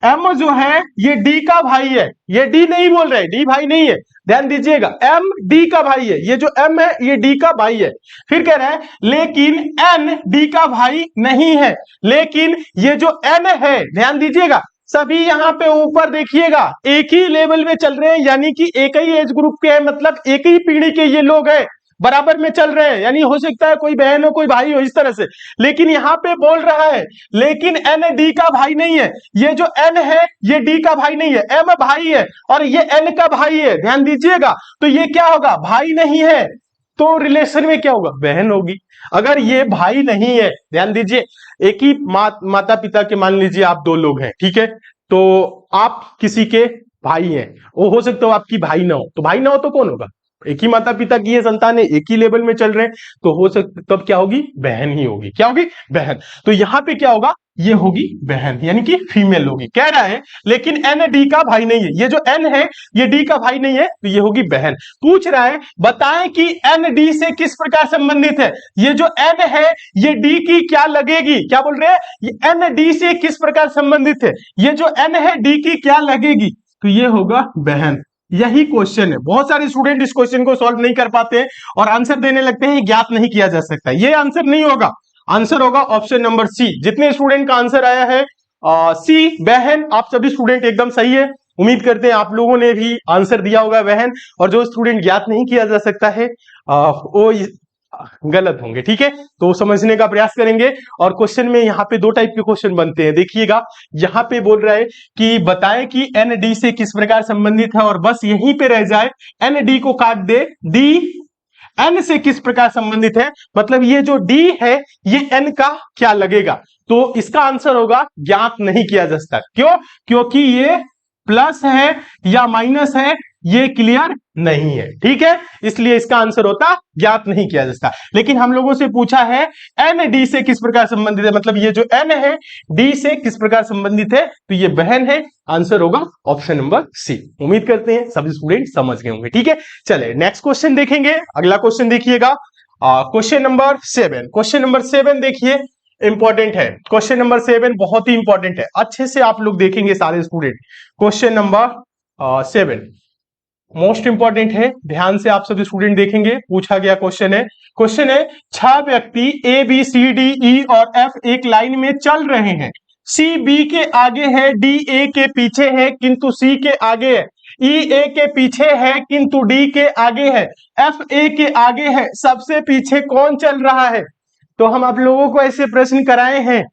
एम जो है ये डी का भाई है। ये डी नहीं बोल रहे, डी भाई नहीं है, ध्यान दीजिएगा, एम डी का भाई है। ये जो एम है ये डी का भाई है। फिर कह रहा है लेकिन एन डी का भाई नहीं है। लेकिन ये जो एन है, ध्यान दीजिएगा, सभी यहां पे ऊपर देखिएगा एक ही लेवल में चल रहे हैं, यानी कि एक ही एज ग्रुप के हैं, मतलब एक ही पीढ़ी के ये लोग हैं, बराबर में चल रहे हैं। यानी हो सकता है कोई बहन हो कोई भाई हो इस तरह से, लेकिन यहां पे बोल रहा है लेकिन एन डी का भाई नहीं है। ये जो एन है ये डी का भाई नहीं है, एम भाई है और ये एन का भाई है, ध्यान दीजिएगा। तो ये क्या होगा, भाई नहीं है तो रिलेशन में क्या होगा, बहन होगी। अगर ये भाई नहीं है, ध्यान दीजिए, एक ही माता पिता के मान लीजिए आप 2 लोग हैं, ठीक है, तो आप किसी के भाई हैं, वो हो सकता हो आपकी भाई ना हो, तो भाई ना हो तो कौन होगा, एक ही माता पिता की ये संतान है, एक ही लेवल में चल रहे हैं, तो हो सकता तब क्या होगी, बहन ही होगी। क्या होगी, बहन। तो यहां पे क्या होगा, ये होगी बहन, यानी कि फीमेल होगी। कह रहा है लेकिन एन डी का भाई नहीं है। ये जो एन है ये डी का भाई नहीं है, तो ये होगी बहन। पूछ रहा है बताएं कि एन डी से किस प्रकार संबंधित है। ये जो एन है ये डी की क्या लगेगी, क्या बोल रहे हैं, ये एन डी से किस प्रकार संबंधित है। ये जो एन है डी की क्या लगेगी, तो ये होगा बहन। यही क्वेश्चन है। बहुत सारे स्टूडेंट इस क्वेश्चन को सॉल्व नहीं कर पाते हैं और आंसर देने लगते हैं ज्ञात नहीं किया जा सकता। ये आंसर नहीं होगा, आंसर होगा ऑप्शन नंबर सी। जितने स्टूडेंट का आंसर आया है सी बहन, आप सभी स्टूडेंट एकदम सही है। उम्मीद करते हैं आप लोगों ने भी आंसर दिया होगा बहन। और जो स्टूडेंट ज्ञात नहीं किया जा सकता है वो गलत होंगे। ठीक है, तो समझने का प्रयास करेंगे। और क्वेश्चन में यहाँ पे दो टाइप के क्वेश्चन बनते हैं। देखिएगा, यहाँ पे बोल रहा है कि बताएं कि एन डी से किस प्रकार संबंधित है, और बस यहीं पे रह जाए, एन डी को काट दे, डी एन से किस प्रकार संबंधित है, मतलब ये जो डी है ये एन का क्या लगेगा। तो इसका आंसर होगा ज्ञात नहीं किया जा सकता। क्यों? क्योंकि ये प्लस है या माइनस है ये क्लियर नहीं है। ठीक है, इसलिए इसका आंसर होता ज्ञात नहीं किया जा सकता। लेकिन हम लोगों से पूछा है एन डी से किस प्रकार संबंधित है, मतलब ये जो एन है डी से किस प्रकार संबंधित है, तो ये बहन है। आंसर होगा ऑप्शन नंबर सी। उम्मीद करते हैं सभी स्टूडेंट समझ गए होंगे। ठीक है, चले नेक्स्ट क्वेश्चन देखेंगे। अगला क्वेश्चन देखिएगा, क्वेश्चन नंबर 7। क्वेश्चन नंबर 7 देखिए, इंपॉर्टेंट है। क्वेश्चन नंबर 7 बहुत ही इंपॉर्टेंट है, अच्छे से आप लोग देखेंगे सारे student. Question number 7 most important है, ध्यान से आप सभी स्टूडेंट देखेंगे। पूछा गया क्वेश्चन है 6 व्यक्ति ए बी सी डी ई और एफ एक लाइन में चल रहे हैं। सी बी के आगे है, डी ए के पीछे है किंतु सी के आगे है, ई ए के पीछे है किंतु डी के आगे है, एफ ए के आगे है, सबसे पीछे कौन चल रहा है। तो हम आप लोगों को ऐसे प्रश्न कराए हैं,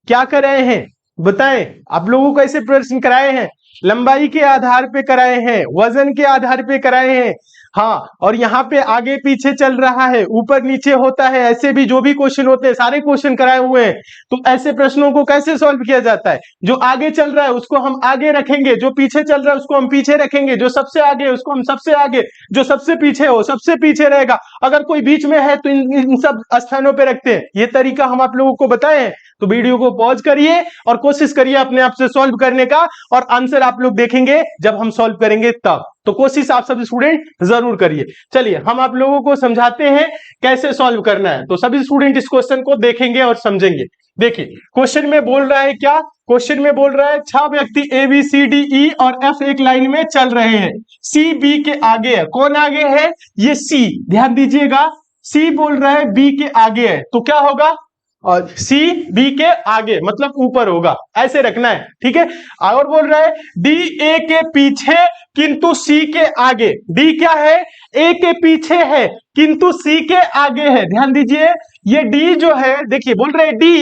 क्या कराए हैं बताएं, आप लोगों को ऐसे प्रश्न कराए हैं, लंबाई के आधार पे कराए हैं, वजन के आधार पे कराए हैं। हाँ, और यहाँ पे आगे पीछे चल रहा है, ऊपर नीचे होता है, ऐसे भी जो भी क्वेश्चन होते हैं सारे क्वेश्चन कराए हुए हैं। तो ऐसे प्रश्नों को कैसे सॉल्व किया जाता है, जो आगे चल रहा है उसको हम आगे रखेंगे, जो पीछे चल रहा है उसको हम पीछे रखेंगे, जो सबसे आगे है उसको हम सबसे आगे, जो सबसे पीछे हो सबसे पीछे रहेगा, अगर कोई बीच में है तो इन सब स्थानों पे रखते हैं। ये तरीका हम आप लोगों को बताए। तो वीडियो को पॉज करिए और कोशिश करिए अपने आप से सॉल्व करने का, और आंसर आप लोग देखेंगे जब हम सॉल्व करेंगे तब। तो कोशिश आप सभी स्टूडेंट जरूर करिए। चलिए हम आप लोगों को समझाते हैं कैसे सॉल्व करना है। तो सभी स्टूडेंट इस क्वेश्चन को देखेंगे और समझेंगे। देखिए क्वेश्चन में बोल रहा है क्या, क्वेश्चन में बोल रहा है 6 व्यक्ति ए बी सी डी ई और एफ एक लाइन में चल रहे हैं। सी बी के आगे है, कौन आगे है, ये सी, ध्यान दीजिएगा, सी बोल रहा है बी के आगे है, तो क्या होगा, और सी बी के आगे मतलब ऊपर होगा, ऐसे रखना है। ठीक है, और बोल रहा है डी ए के पीछे किंतु सी के आगे, डी क्या है, ए के पीछे है किंतु सी के आगे है। ध्यान दीजिए, ये डी जो है, देखिए बोल रहे डी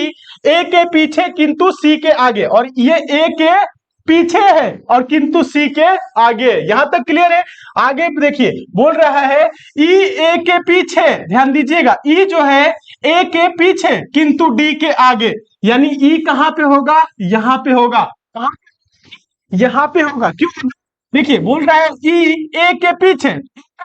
ए के पीछे किंतु सी के आगे, और ये ए के पीछे है और किंतु सी के आगे। यहां तक क्लियर है। आगे देखिए बोल रहा है ई ए के पीछे, ध्यान दीजिएगा, ई जो है ए के पीछे किंतु डी के आगे, यानी ई कहां पे होगा, यहां पे होगा, कहां, यहां पे होगा। क्यों, देखिए बोल रहा है ई ए के पीछे,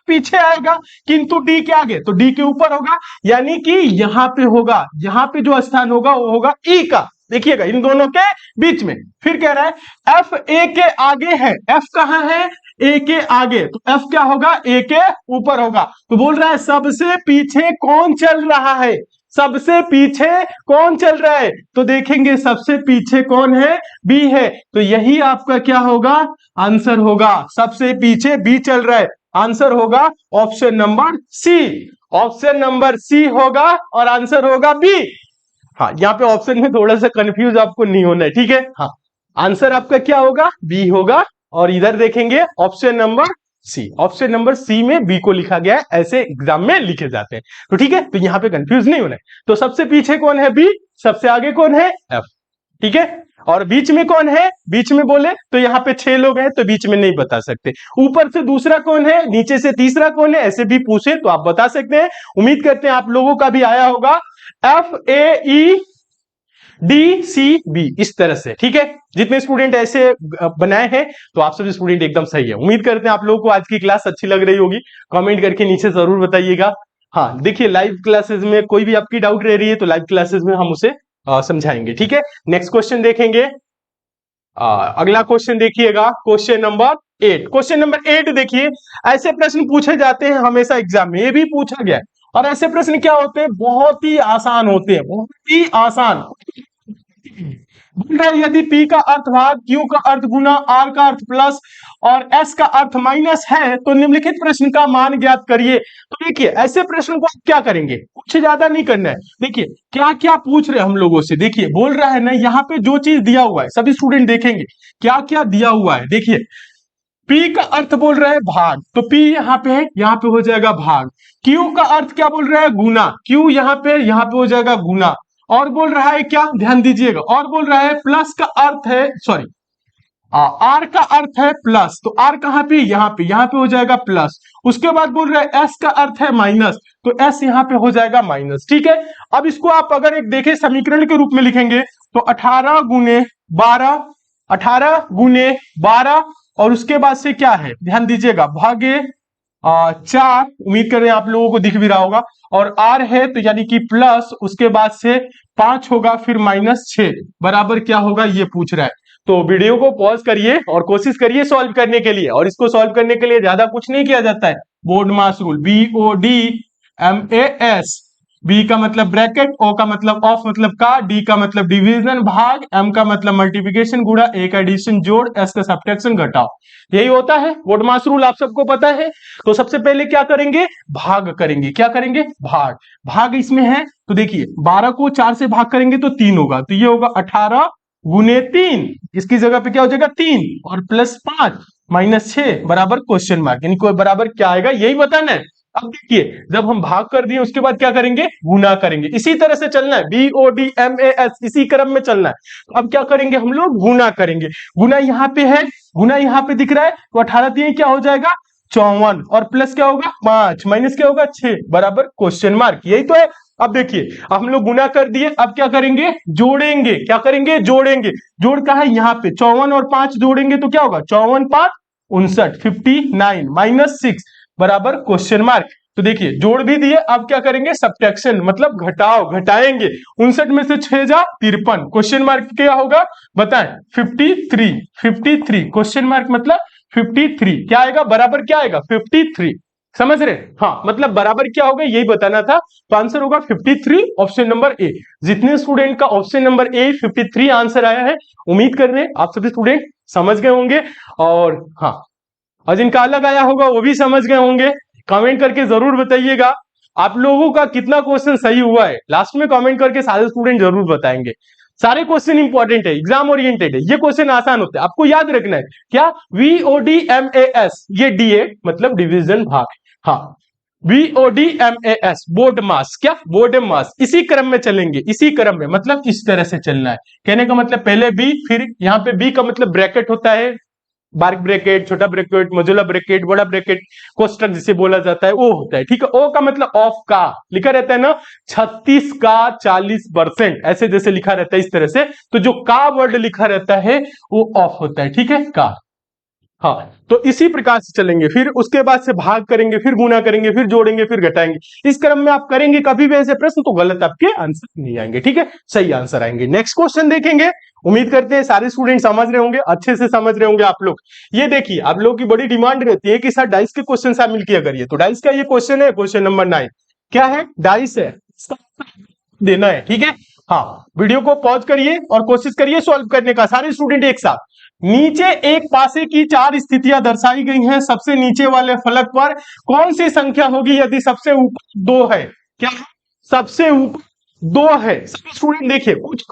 पीछे आएगा किंतु डी के आगे, तो डी के ऊपर होगा, यानी कि यहां पे होगा, यहां पे जो स्थान होगा वो होगा ई का। देखिएगा इन दोनों के बीच में। फिर कह रहा है एफ ए के आगे है, एफ कहां है, ए के आगे, तो एफ क्या होगा, ए के ऊपर होगा। तो बोल रहा है सबसे पीछे कौन चल रहा है, सबसे पीछे कौन चल रहा है, तो देखेंगे सबसे पीछे कौन है, बी है, तो यही आपका क्या होगा, आंसर होगा। सबसे पीछे बी चल रहा है, आंसर होगा option number C. Option number C होगा और आंसर होगा बी। हाँ, यहाँ पे ऑप्शन में थोड़ा सा कंफ्यूज आपको नहीं होना है। ठीक है, हाँ, आंसर आपका क्या होगा, बी होगा। और इधर देखेंगे option number C, option number C में बी को लिखा गया है, ऐसे एग्जाम में लिखे जाते हैं। तो ठीक है, तो यहाँ पे कंफ्यूज नहीं होना है। तो सबसे पीछे कौन है, बी, सबसे आगे कौन है, एफ। ठीक है, और बीच में कौन है, बीच में बोले तो यहाँ पे 6 लोग हैं तो बीच में नहीं बता सकते। ऊपर से दूसरा कौन है, नीचे से तीसरा कौन है, ऐसे भी पूछे तो आप बता सकते हैं। उम्मीद करते हैं आप लोगों का भी आया होगा, F A E D C B, इस तरह से। ठीक है, जितने स्टूडेंट ऐसे बनाए हैं तो आप सभी स्टूडेंट एकदम सही है। उम्मीद करते हैं आप लोगों को आज की क्लास अच्छी लग रही होगी, कमेंट करके नीचे जरूर बताइएगा। हाँ देखिए, लाइव क्लासेस में कोई भी आपकी डाउट रह रही है तो लाइव क्लासेस में हम उसे समझाएंगे। ठीक है, नेक्स्ट क्वेश्चन देखेंगे। अगला क्वेश्चन देखिएगा, क्वेश्चन नंबर 8। क्वेश्चन नंबर 8 देखिए, ऐसे प्रश्न पूछे जाते हैं हमेशा एग्जाम में, ये भी पूछा गया है। और ऐसे प्रश्न क्या होते हैं, बहुत ही आसान होते हैं, बहुत ही आसान। यदि P का अर्थ भाग Q का अर्थ गुना R का अर्थ प्लस और S का अर्थ माइनस है तो निम्नलिखित प्रश्न का मान ज्ञात करिए। तो देखिए ऐसे प्रश्न को क्या करेंगे, कुछ ज्यादा नहीं करना है। देखिए क्या क्या पूछ रहे हैं हम लोगों से, देखिए बोल रहा है ना, यहाँ पे जो चीज दिया हुआ है सभी स्टूडेंट देखेंगे क्या क्या दिया हुआ है। देखिए P का अर्थ बोल रहा है भाग, तो P यहाँ पे है, यहाँ पे हो जाएगा भाग। Q का अर्थ क्या बोल रहा है, गुना, Q यहाँ पे हो जाएगा गुना। और बोल रहा है क्या, ध्यान दीजिएगा, और बोल रहा है प्लस का अर्थ है, सॉरी आर का अर्थ है प्लस, तो आर कहाँ पे, यहाँ पे हो जाएगा प्लस। उसके बाद बोल रहा है एस का अर्थ है माइनस, तो एस यहाँ पे हो जाएगा माइनस। ठीक है, अब इसको आप अगर एक देखें समीकरण के रूप में लिखेंगे तो 18 गुने 12, 18 गुने 12, और उसके बाद से क्या है, ध्यान दीजिएगा, भागे 4, उम्मीद कर रहे हैं आप लोगों को दिख भी रहा होगा, और आर है तो यानी कि प्लस, उसके बाद से 5 होगा, फिर -6 बराबर क्या होगा, ये पूछ रहा है। तो वीडियो को पॉज करिए और कोशिश करिए सॉल्व करने के लिए, और इसको सॉल्व करने के लिए ज्यादा कुछ नहीं किया जाता है, बोर्ड मास रूल, BODMAS, बी का मतलब ब्रैकेट, ओ का मतलब ऑफ मतलब का, डी का मतलब डिवीजन भाग, एम का मतलब मल्टीप्लिकेशन गुणा, ए का एडिशन जोड़, एस का सब्ट्रैक्शन घटाओ, यही होता है बोर्ड मास रूल, आप सबको पता है। तो सबसे पहले क्या करेंगे, भाग करेंगे, क्या करेंगे, भाग। भाग इसमें है तो देखिए 12 को 4 से भाग करेंगे तो 3 होगा, तो ये होगा 18 गुने 3, इसकी जगह पे क्या हो जाएगा 3, और +5 -6 बराबर क्वेश्चन मार्क, यानी कोई बराबर क्या आएगा यही बताना है। अब देखिए जब हम भाग कर दिए उसके बाद क्या करेंगे, गुना करेंगे, इसी तरह से चलना है, BODMAS, इसी क्रम में चलना है। तो अब क्या करेंगे हम लोग, गुना करेंगे। गुना यहाँ पे है, गुना यहाँ पे दिख रहा है, तो 18 3 क्या हो जाएगा 54, और प्लस क्या होगा 5, माइनस क्या होगा 6 बराबर क्वेश्चन मार्क, यही तो है। अब देखिए हम लोग गुना कर दिए, अब क्या करेंगे, जोड़ेंगे, क्या करेंगे, जोड़ेंगे। जोड़ का है यहाँ पे 54 और 5 जोड़ेंगे तो क्या होगा, 54 5 59, 59 -6 बराबर क्वेश्चन मार्क। तो देखिए जोड़ भी दिए, अब क्या करेंगे, सब्ट्रैक्शन मतलब घटाओ, घटाएंगे। 59 में से 6 जा 53, क्वेश्चन मार्क क्या होगा बताएं, 53 क्वेश्चन मार्क मतलब 53 क्या आएगा, बराबर क्या आएगा 53, समझ रहे, हाँ मतलब बराबर क्या होगा यही बताना था। तो आंसर होगा 53, ऑप्शन नंबर ए। जितने स्टूडेंट का ऑप्शन नंबर ए 53 आंसर आया है, उम्मीद कर रहे हैं आप सभी स्टूडेंट समझ गए होंगे, और हाँ और जिनका अलग आया होगा वो भी समझ गए होंगे। कमेंट करके जरूर बताइएगा आप लोगों का कितना क्वेश्चन सही हुआ है, लास्ट में कमेंट करके सारे स्टूडेंट जरूर बताएंगे। सारे क्वेश्चन इंपॉर्टेंट है, एग्जाम ओरिएंटेड है, ये क्वेश्चन आसान होते हैं, आपको याद रखना है क्या, VODMAS, ये DA मतलब डिवीजन भाग, हाँ VODMAS बोर्ड मास, क्या बोर्ड मास, इसी क्रम में चलेंगे, इसी क्रम में मतलब इस तरह से चलना है। कहने का मतलब पहले B, फिर यहाँ पे B का मतलब ब्रैकेट होता है, बार्क ब्रैकेट, छोटा ब्रैकेट, मोजुला ब्रैकेट, बड़ा ब्रैकेट, कोष्टक जिसे बोला जाता है वो होता है, ठीक है। ओ का मतलब ऑफ का, लिखा रहता है ना 36 का 40%, ऐसे जैसे लिखा रहता है इस तरह से, तो जो का वर्ड लिखा रहता है वो ऑफ होता है, ठीक है, का, हाँ। तो इसी प्रकार से चलेंगे, फिर उसके बाद से भाग करेंगे, फिर गुना करेंगे, फिर जोड़ेंगे, फिर घटाएंगे, इस क्रम में आप करेंगे कभी भी ऐसे प्रश्न तो गलत आपके आंसर नहीं आएंगे, ठीक है, सही आंसर आएंगे। नेक्स्ट क्वेश्चन देखेंगे, उम्मीद करते हैं सारे स्टूडेंट समझ रहे होंगे, अच्छे से समझ रहे होंगे आप लोग। ये देखिए आप लोगों की बड़ी डिमांड रहती है कि सर डाइस के क्वेश्चन शामिल किया करिए, तो डाइस का ये क्वेश्चन है, क्वेश्चन नंबर 9 क्या है, डाइस है, देना है, ठीक है। हाँ वीडियो को पॉज करिए और कोशिश करिए सॉल्व करने का, सारे स्टूडेंट एक साथ। नीचे एक पासे की 4 स्थितियां दर्शाई गई हैं, सबसे नीचे वाले फलक पर कौन सी संख्या होगी यदि सबसे ऊपर 2 है, क्या सबसे ऊपर 2 है। सभी स्टूडेंट देखिए कुछ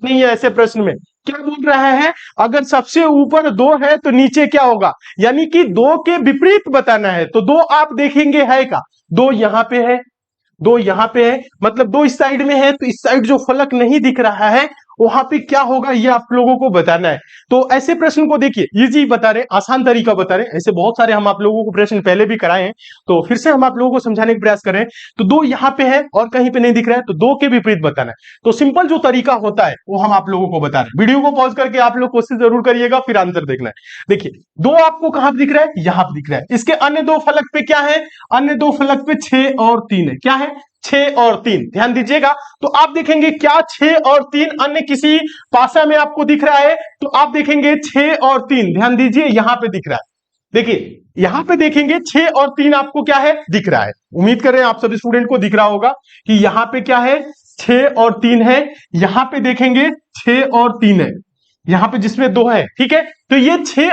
नहीं है ऐसे प्रश्न में, क्या बोल रहा है, अगर सबसे ऊपर 2 है तो नीचे क्या होगा, यानी कि 2 के विपरीत बताना है। तो 2 आप देखेंगे है का, 2 यहां पे है, 2 यहां पे है, मतलब 2 इस साइड में है, तो इस साइड जो फलक नहीं दिख रहा है वहां पे क्या होगा ये आप लोगों को बताना है। तो ऐसे प्रश्न को देखिए इजी बता रहे, आसान तरीका बता रहे, ऐसे बहुत सारे हम आप लोगों को प्रश्न पहले भी कराए हैं, तो फिर से हम आप लोगों को समझाने का प्रयास करें। तो 2 यहां पे है और कहीं पे नहीं दिख रहा है, तो 2 के विपरीत बताना है। तो सिंपल जो तरीका होता है वो हम आप लोगों को बता रहे हैं, वीडियो को पॉज करके आप लोग कोशिश जरूर करिएगा, फिर आंसर देखना है। देखिए 2 आपको कहां पे दिख रहा है, यहां पे दिख रहा है, इसके अन्य 2 फलक पे क्या है, अन्य 2 फलक पे 6 और 3 है, क्या है 6 और 3, ध्यान दीजिएगा। तो आप देखेंगे क्या 6 और 3 अन्य किसी पासा में आपको दिख रहा है, तो आप देखेंगे 6 और 3, ध्यान दीजिए यहां पे दिख रहा है, देखिए यहां पे देखेंगे 6 और 3 आपको क्या है दिख रहा है। उम्मीद कर रहे हैं आप सभी स्टूडेंट को दिख रहा होगा कि यहां पे क्या है 6 और 3 है, यहां पे देखेंगे 6 और 3 है, यहां पे जिसमें 2 है, ठीक है। तो ये 6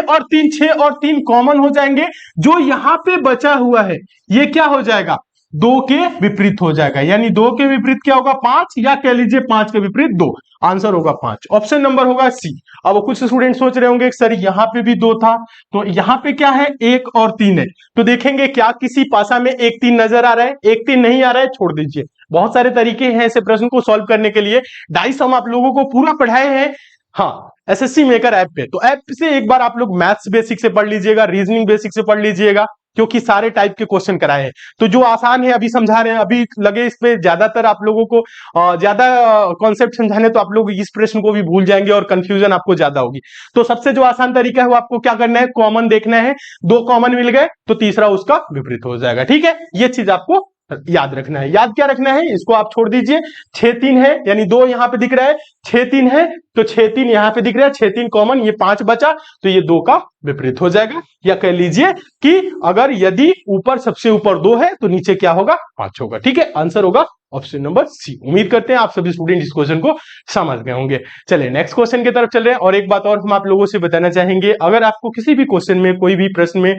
और 3 कॉमन हो जाएंगे, जो यहां पे बचा हुआ है ये क्या हो जाएगा दो के विपरीत हो जाएगा, यानी दो के विपरीत क्या होगा, पांच, या कह लीजिए पांच के विपरीत दो। आंसर होगा पांच, ऑप्शन नंबर होगा सी। अब कुछ स्टूडेंट सोच रहे होंगे सर यहाँ पे भी दो था, तो यहाँ पे क्या है, एक और तीन है, तो देखेंगे क्या किसी पासा में एक तीन नजर आ रहा है, एक तीन नहीं आ रहा है, छोड़ दीजिए। बहुत सारे तरीके हैं ऐसे प्रश्न को सॉल्व करने के लिए। डाइस हम आप लोगों को पूरा पढ़ाए हैं, हाँ, एसएससी मेकर ऐप पे, तो ऐप से एक बार आप लोग मैथ्स बेसिक से पढ़ लीजिएगा, रीजनिंग बेसिक से पढ़ लीजिएगा, क्योंकि सारे टाइप के क्वेश्चन कराए हैं। तो जो आसान है अभी समझा रहे हैं, अभी लगे इस पे ज्यादातर आप लोगों को ज्यादा कॉन्सेप्ट समझाने, तो आप लोग इस प्रश्न को भी भूल जाएंगे और कंफ्यूजन आपको ज्यादा होगी। तो सबसे जो आसान तरीका है वो आपको क्या करना है, कॉमन देखना है, दो कॉमन मिल गए तो तीसरा उसका विपरीत हो जाएगा। ठीक है, ये चीज आपको याद रखना है। याद क्या रखना है, इसको आप छोड़ दीजिए। छह तीन है, यानी दो यहां पे दिख रहा है, छह तीन है तो छह तीन यहां पे दिख रहा है, छह तीन कॉमन, ये पांच बचा, तो ये दो का विपरीत हो जाएगा। या कह लीजिए कि अगर यदि ऊपर सबसे ऊपर दो है तो नीचे क्या होगा, पांच होगा। ठीक है, आंसर होगा ऑप्शन नंबर सी। उम्मीद करते हैं आप सभी स्टूडेंट इस क्वेश्चन को समझ गए होंगे। चलिए नेक्स्ट क्वेश्चन की तरफ चल रहे हैं। और एक बात और हम आप लोगों से बताना चाहेंगे, अगर आपको किसी भी क्वेश्चन में, कोई भी प्रश्न में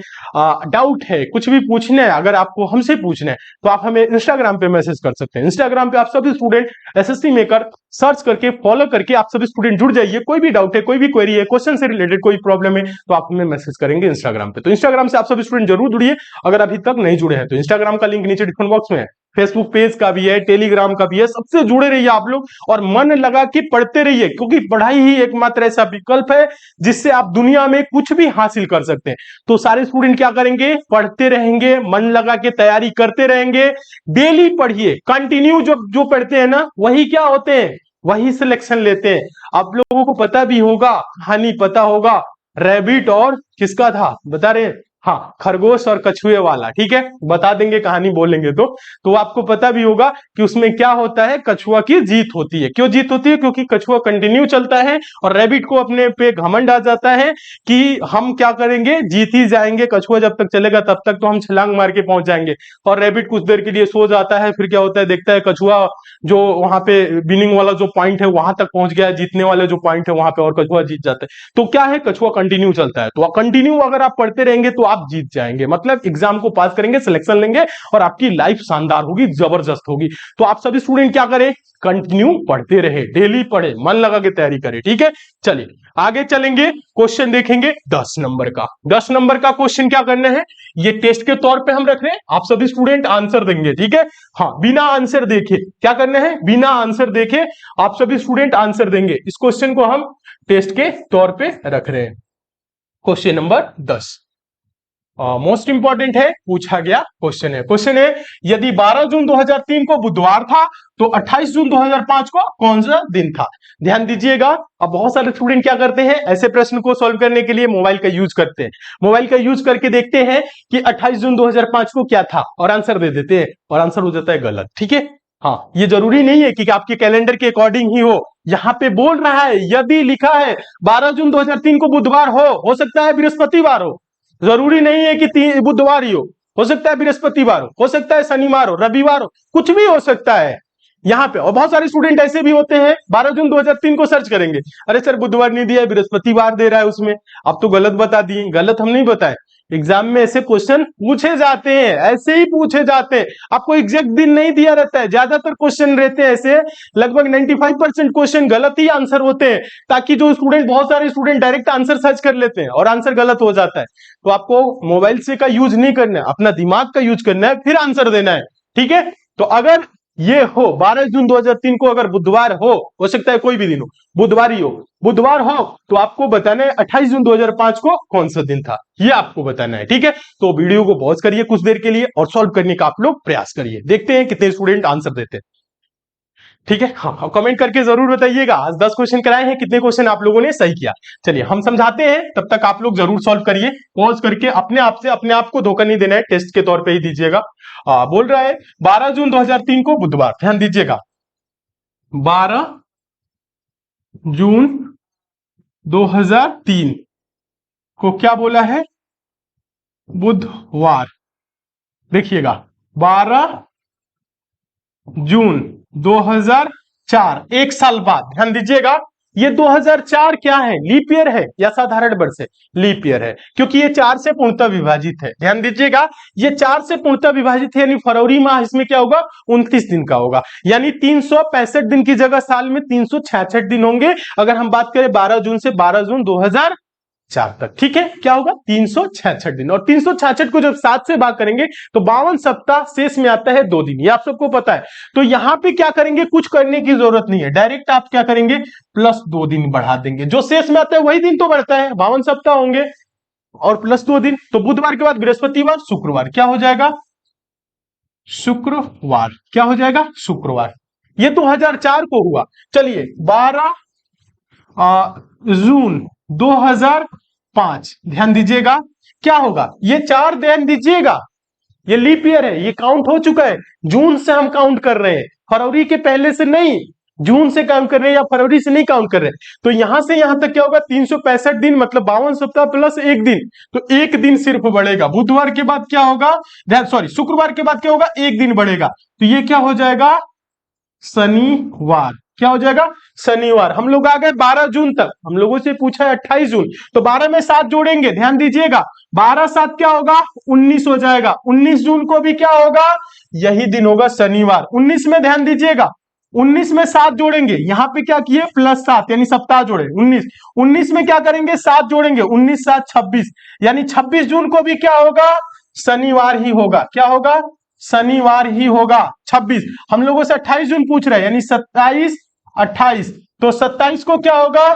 डाउट है, कुछ भी पूछना है, अगर आपको हमसे पूछना है, तो आप हमें इंस्टाग्राम पे मैसेज कर सकते हैं। इंस्टाग्राम पे आप सभी स्टूडेंट एसएससी मेकर सर्च करके, फॉलो करके आप सभी स्टूडेंट जुड़ जाइए। कोई भी डाउट है, कोई भी क्वेरी है, क्वेश्चन से रिलेटेड कोई प्रॉब्लम है, तो आप हमें मैसेज करेंगे इंस्टाग्राम पे। तो इंस्टाग्राम से आप सभी स्टूडेंट जरूर जुड़िए। अगर अभी तक नहीं जुड़े हैं तो इंस्टाग्राम का लिंक नीचे डिस्क्रिप्शन बॉक्स में है, फेसबुक पेज का भी है, टेलीग्राम का भी है, सबसे जुड़े रहिए आप लोग और मन लगा के पढ़ते रहिए, क्योंकि पढ़ाई ही एकमात्र ऐसा विकल्प है जिससे आप दुनिया में कुछ भी हासिल कर सकते हैं। तो सारे स्टूडेंट क्या करेंगे, पढ़ते रहेंगे, मन लगा के तैयारी करते रहेंगे, डेली पढ़िए, कंटिन्यू जो पढ़ते हैं ना, वही क्या होते हैं, वही सिलेक्शन लेते हैं। आप लोगों को पता भी होगा, कहानी पता होगा, रैबिट और किसका था बता रहे हैं, हाँ, खरगोश और कछुए वाला। ठीक है, बता देंगे कहानी बोलेंगे तो आपको पता भी होगा कि उसमें क्या होता है, कछुआ की जीत होती है। क्यों जीत होती है, क्योंकि कछुआ कंटिन्यू चलता है और रैबिट को अपने पे घमंड आ जाता है कि हम क्या करेंगे, जीत ही जाएंगे, कछुआ जब तक चलेगा तब तक तो हम छलांग मार के पहुंच जाएंगे। और रैबिट कुछ देर के लिए सो जाता है, फिर क्या होता है, देखता है कछुआ जो वहां पे विनिंग वाला जो पॉइंट है वहां तक पहुंच गया है, जीतने वाले जो पॉइंट है वहां पे, और कछुआ जीत जाता है। तो क्या है, कछुआ कंटिन्यू चलता है। तो कंटिन्यू अगर आप पढ़ते रहेंगे तो आप जीत जाएंगे, मतलब एग्जाम को पास करेंगे, सिलेक्शन लेंगे और आपकी लाइफ शानदार होगी, जबरदस्त होगी। तो आप सभी स्टूडेंट क्या करें, कंटिन्यू पढ़ते रहे, डेली पढ़े, मन लगा के तैयारी करें। ठीक है, चलिए आगे चलेंगे, क्वेश्चन देखेंगे 10 नंबर का। 10 नंबर का क्वेश्चन क्या करना है, ये टेस्ट के तौर पे हम रख रहे हैं, आप सभी स्टूडेंट आंसर देंगे। ठीक है, हाँ, बिना आंसर देखे क्या करना है, बिना आंसर देखे आप सभी स्टूडेंट आंसर देंगे। इस क्वेश्चन को हम टेस्ट के तौर पे रख रहे हैं। क्वेश्चन नंबर 10 मोस्ट इंपॉर्टेंट है, पूछा गया क्वेश्चन है यदि 12 जून 2003 को बुधवार था तो 28 जून 2005 को कौन सा दिन था। ध्यान दीजिएगा। अब बहुत सारे स्टूडेंट क्या करते हैं, ऐसे प्रश्न को सॉल्व करने के लिए मोबाइल का यूज करते हैं, मोबाइल का यूज करके देखते हैं कि 28 जून 2005 को क्या था और आंसर दे देते हैं और आंसर हो जाता है गलत। ठीक है, हाँ, ये जरूरी नहीं है कि आपके कैलेंडर के अकॉर्डिंग ही हो। यहां पे बोल रहा है, यदि लिखा है 12 जून 2003 को बुधवार हो सकता है बृहस्पतिवार हो, जरूरी नहीं है कि बुधवार ही हो सकता है बृहस्पतिवार हो सकता है शनिवार हो, रविवार हो, कुछ भी हो सकता है यहाँ पे। और बहुत सारे स्टूडेंट ऐसे भी होते हैं 12 जून 2003 को सर्च करेंगे, अरे सर बुधवार नहीं दिया, बृहस्पतिवार दे रहा है उसमें, अब तो गलत बता दिए। गलत हम नहीं बताए, एग्जाम में ऐसे क्वेश्चन पूछे जाते हैं, ऐसे ही पूछे जाते हैं, आपको एग्जैक्ट दिन नहीं दिया रहता है। ज्यादातर क्वेश्चन रहते हैं ऐसे, लगभग 95% क्वेश्चन गलत ही आंसर होते हैं, ताकि जो स्टूडेंट, बहुत सारे स्टूडेंट डायरेक्ट आंसर सर्च कर लेते हैं और आंसर गलत हो जाता है। तो आपको मोबाइल से का यूज नहीं करना है, अपना दिमाग का यूज करना है, फिर आंसर देना है। ठीक है, तो अगर ये हो 12 जून 2003 को अगर बुधवार हो सकता है कोई भी दिन हो, बुधवार ही हो, बुधवार हो तो आपको बताना है 28 जून 2005 को कौन सा दिन था, ये आपको बताना है। ठीक है, तो वीडियो को पॉज करिए कुछ देर के लिए और सॉल्व करने का आप लोग प्रयास करिए, देखते हैं कितने स्टूडेंट आंसर देते हैं। ठीक है, हाँ, कमेंट करके जरूर बताइएगा। आज 10 क्वेश्चन कराए हैं, कितने क्वेश्चन आप लोगों ने सही किया। चलिए हम समझाते हैं, तब तक आप लोग जरूर सॉल्व करिए, पॉज करके। अपने आप से अपने आप को धोखा नहीं देना है, टेस्ट के तौर पे ही दीजिएगा। बोल रहा है 12 जून 2003 को बुधवार, ध्यान दीजिएगा, 12 जून 2003 को क्या बोला है, बुधवार। देखिएगा 12 जून 2004, एक साल बाद, ध्यान दीजिएगा, ये 2004 क्या है, लीप ईयर है या साधारण वर्ष है? लीप ईयर है, क्योंकि ये 4 से पूर्णतः विभाजित है। ध्यान दीजिएगा, ये 4 से पूर्णतः विभाजित है, यानी फरवरी माह इसमें क्या होगा, 29 दिन का होगा। यानी 365 दिन की जगह साल में 366 दिन होंगे, अगर हम बात करें 12 जून से 12 जून 2004 तक। ठीक है, क्या होगा, 366 दिन। और 366 को जब 7 से भाग करेंगे तो 52 सप्ताह, शेष में आता है 2 दिन, ये आप सबको पता है। तो यहां पे क्या करेंगे, कुछ करने की जरूरत नहीं है, डायरेक्ट आप क्या करेंगे, प्लस 2 दिन बढ़ा देंगे, जो शेष में आता है वही दिन तो बढ़ता है, 52 सप्ताह होंगे और प्लस 2 दिन। तो बुधवार के बाद बृहस्पतिवार, शुक्रवार, क्या हो जाएगा, शुक्रवार, क्या हो जाएगा, शुक्रवार। ये 2004 को हुआ। चलिए 12 जून 2005, ध्यान दीजिएगा क्या होगा, ये 4 ध्यान दीजिएगा, ये लीप ईयर है, ये काउंट हो चुका है, जून से हम काउंट कर रहे हैं, फरवरी के पहले से नहीं, जून से काउंट कर रहे हैं या फरवरी से नहीं काउंट कर रहे हैं। तो यहां से यहां तक क्या होगा, 365 दिन, मतलब 52 सप्ताह प्लस 1 दिन, तो 1 दिन सिर्फ बढ़ेगा। बुधवार के बाद क्या होगा, सॉरी शुक्रवार के बाद क्या होगा, 1 दिन बढ़ेगा, तो ये क्या हो जाएगा, शनिवार, क्या हो जाएगा, शनिवार। हम लोग आ गए 12 जून तक, हम लोगों से पूछा है 28 जून, तो 12 में 7 जोड़ेंगे, ध्यान दीजिएगा, 12 7 क्या होगा, 19 हो जाएगा। 19 जून को भी क्या होगा, यही दिन होगा, शनिवार। 19 में ध्यान दीजिएगा, 19 में 7 जोड़ेंगे, यहां पे क्या किए, प्लस 7, यानी सप्ताह जोड़े, 19 में क्या करेंगे, 7 जोड़ेंगे, 19 7 26, यानी 26 जून को भी क्या होगा, शनिवार ही होगा, क्या होगा, शनिवार ही होगा। 26, हम लोगों से 28 जून पूछ रहे हैं, यानी 27 28, तो 27 को क्या होगा,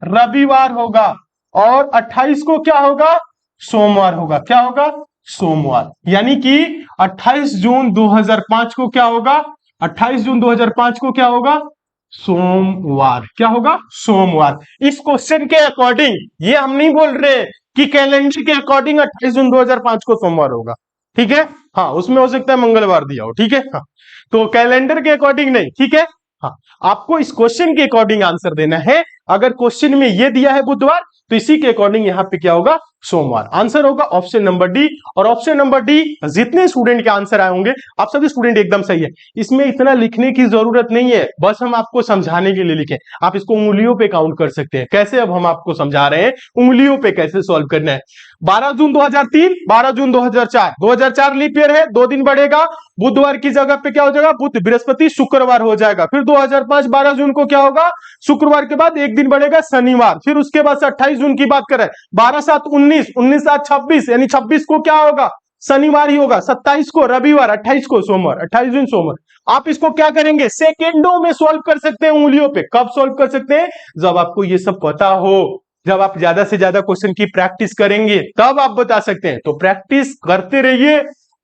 रविवार होगा, और 28 को क्या होगा, सोमवार होगा, क्या होगा, सोमवार। यानी कि 28 जून 2005 को क्या होगा, 28 जून 2005 को क्या होगा, सोमवार, क्या होगा, सोमवार। इस क्वेश्चन के अकॉर्डिंग, ये हम नहीं बोल रहे कि कैलेंडर के अकॉर्डिंग 28 जून 2005 को सोमवार होगा, ठीक है, हाँ, उसमें हो सकता है मंगलवार दिया हो, ठीक है, हाँ, तो कैलेंडर के अकॉर्डिंग नहीं, ठीक है, हाँ, आपको इस क्वेश्चन के अकॉर्डिंग आंसर देना है। अगर क्वेश्चन में ये दिया है बुधवार, तो इसी के अकॉर्डिंग यहां पे क्या होगा, सोमवार। आंसर होगा ऑप्शन नंबर डी, और ऑप्शन नंबर डी जितने स्टूडेंट के आंसर आए होंगे, आप सभी स्टूडेंट एकदम सही है। इसमें इतना लिखने की जरूरत नहीं है, बस हम आपको समझाने के लिए लिखे, आप इसको उंगलियों पे काउंट कर सकते हैं। कैसे, अब हम आपको समझा रहे हैं उंगलियों पे कैसे सॉल्व करना है। 12 जून 2003, 12 जून 2004, 2004 लीप ईयर है, 2 दिन बढ़ेगा, बुधवार की जगह पे क्या हो जाएगा, बुध बृहस्पति शुक्रवार हो जाएगा। फिर 2005 12 जून को क्या होगा, शुक्रवार के बाद 1 दिन बढ़ेगा, शनिवार। फिर उसके बाद 28 जून की बात करें, 12 7 19, 19 7 26, यानी 26 को क्या होगा, शनिवार ही होगा, 27 को रविवार, 28 को सोमवार, 28 दिन सोमवार। आप इसको क्या करेंगे, सेकेंडों में सॉल्व कर सकते हैं उंगलियों पे। कब सॉल्व कर सकते हैं, जब आपको ये सब पता हो, जब आप ज्यादा से ज्यादा क्वेश्चन की प्रैक्टिस करेंगे, तब आप बता सकते हैं। तो प्रैक्टिस करते रहिए,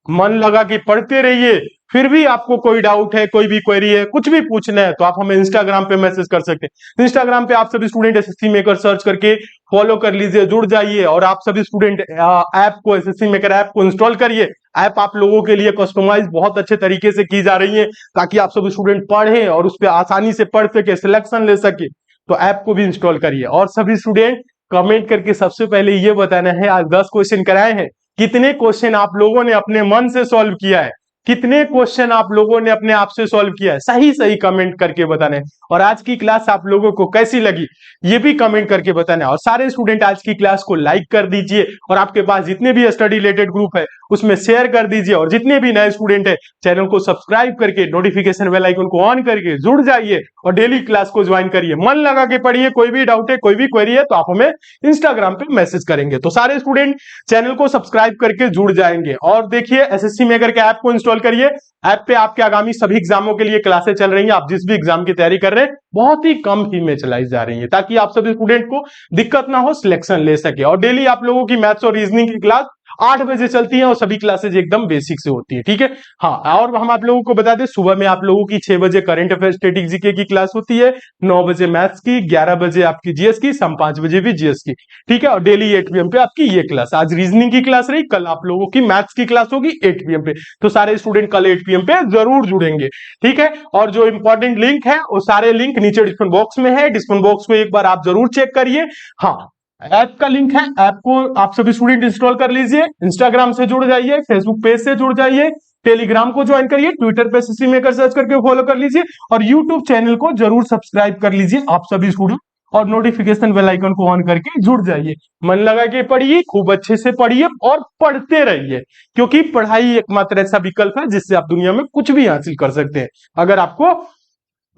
मन लगा के पढ़ते रहिए। फिर भी आपको कोई डाउट है, कोई भी क्वेरी है, कुछ भी पूछना है, तो आप हमें इंस्टाग्राम पे मैसेज कर सकते हैं। इंस्टाग्राम पे आप सभी स्टूडेंट एसएससी मेकर सर्च करके फॉलो कर लीजिए, जुड़ जाइए, और आप सभी स्टूडेंट ऐप को, एसएससी मेकर ऐप को इंस्टॉल करिए। ऐप आप लोगों के लिए कस्टमाइज बहुत अच्छे तरीके से की जा रही है, ताकि आप सभी स्टूडेंट पढ़ें और उस पर आसानी से पढ़ सके, सिलेक्शन ले सके। तो ऐप को भी इंस्टॉल करिए। और सभी स्टूडेंट कमेंट करके सबसे पहले ये बताना है, आज 10 क्वेश्चन कराए हैं, कितने क्वेश्चन आप लोगों ने अपने मन से सॉल्व किया है, कितने क्वेश्चन आप लोगों ने अपने आप से सॉल्व किया है, सही सही कमेंट करके बताना है। और आज की क्लास आप लोगों को कैसी लगी, ये भी कमेंट करके बताना है। और सारे स्टूडेंट आज की क्लास को लाइक कर दीजिए, और आपके पास जितने भी स्टडी रिलेटेड ग्रुप है उसमें शेयर कर दीजिए। और जितने भी नए स्टूडेंट है, चैनल को सब्सक्राइब करके नोटिफिकेशन बेल आइकन को ऑन करके जुड़ जाइए और डेली क्लास को ज्वाइन करिए। मन लगा के पढ़िए, कोई भी डाउट है, कोई भी क्वेरी है, तो आप हमें इंस्टाग्राम पे मैसेज करेंगे। तो सारे स्टूडेंट चैनल को सब्सक्राइब करके जुड़ जाएंगे। और देखिए, एसएससी मेकर के ऐप को इंस्टॉल करिए। ऐप पे आपके आगामी सभी एग्जामों के लिए क्लासेस चल रही हैं। आप जिस भी एग्जाम की तैयारी कर रहे हैं, बहुत ही कम फी में चलाई जा रही है, ताकि आप सभी स्टूडेंट को दिक्कत ना हो, सिलेक्शन ले सके। और डेली आप लोगों की मैथ्स और रीजनिंग की क्लास 8 बजे चलती है, और सभी क्लासेज एकदम बेसिक से होती है, ठीक है, हाँ। और हम आप लोगों को बता दें, सुबह में आप लोगों की 6 बजे करंट अफेयर स्टैटिक जीके की क्लास होती है, 9 बजे मैथ्स की, 11 बजे आपकी जीएस की, शाम 5 बजे भी जीएस की, ठीक है। और डेली 8 PM पे आपकी ये क्लास, आज रीजनिंग की क्लास रही, कल आप लोगों की मैथ्स की क्लास होगी 8 PM पे। तो सारे स्टूडेंट कल 8 PM पे जरूर जुड़ेंगे, ठीक है। और जो इंपॉर्टेंट लिंक है, वो सारे लिंक नीचे डिस्क्रिप्शन बॉक्स में है, डिस्क्रिप्शन बॉक्स को एक बार आप जरूर चेक करिए। हाँ, ऐप का लिंक है, ऐप को आप सभी स्टूडेंट इंस्टॉल कर लीजिए, इंस्टाग्राम से जुड़ जाइए, फेसबुक पेज से जुड़ जाइए, टेलीग्राम को ज्वाइन करिए, ट्विटर पे एसएससी मेकर सर्च करके फॉलो कर लीजिए और यूट्यूब चैनल को जरूर सब्सक्राइब कर लीजिए आप सभी स्टूडेंट, और नोटिफिकेशन बेल आइकन को ऑन करके जुड़ जाइए। मन लगा के पढ़िए, खूब अच्छे से पढ़िए और पढ़ते रहिए, क्योंकि पढ़ाई एकमात्र ऐसा विकल्प है जिससे आप दुनिया में कुछ भी हासिल कर सकते हैं। अगर आपको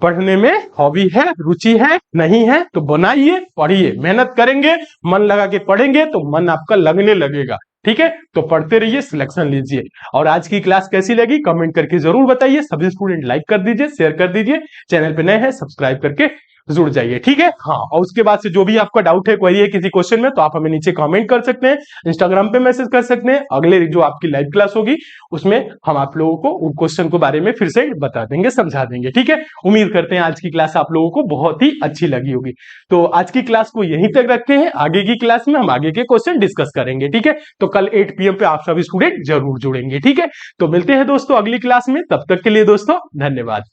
पढ़ने में हॉबी है, रुचि है, नहीं है तो बनाइए, पढ़िए, मेहनत करेंगे, मन लगा के पढ़ेंगे तो मन आपका लगने लगेगा। ठीक है, तो पढ़ते रहिए, सिलेक्शन लीजिए। और आज की क्लास कैसी लगी कमेंट करके जरूर बताइए। सभी स्टूडेंट लाइक कर दीजिए, शेयर कर दीजिए, चैनल पे नए हैं सब्सक्राइब करके जुड़ जाइए। ठीक है, हाँ, और उसके बाद से जो भी आपका डाउट है, क्वेरी है किसी क्वेश्चन में, तो आप हमें नीचे कमेंट कर सकते हैं, इंस्टाग्राम पे मैसेज कर सकते हैं। अगले जो आपकी लाइव क्लास होगी उसमें हम आप लोगों को उन क्वेश्चन के बारे में फिर से बता देंगे, समझा देंगे। ठीक है, उम्मीद करते हैं आज की क्लास आप लोगों को बहुत ही अच्छी लगी होगी। तो आज की क्लास को यहीं तक रखते हैं, आगे की क्लास में हम आगे के क्वेश्चन डिस्कस करेंगे। ठीक है, तो कल 8 PM पे आप सभी स्टूडेंट जरूर जुड़ेंगे। ठीक है, तो मिलते हैं दोस्तों अगली क्लास में, तब तक के लिए दोस्तों धन्यवाद।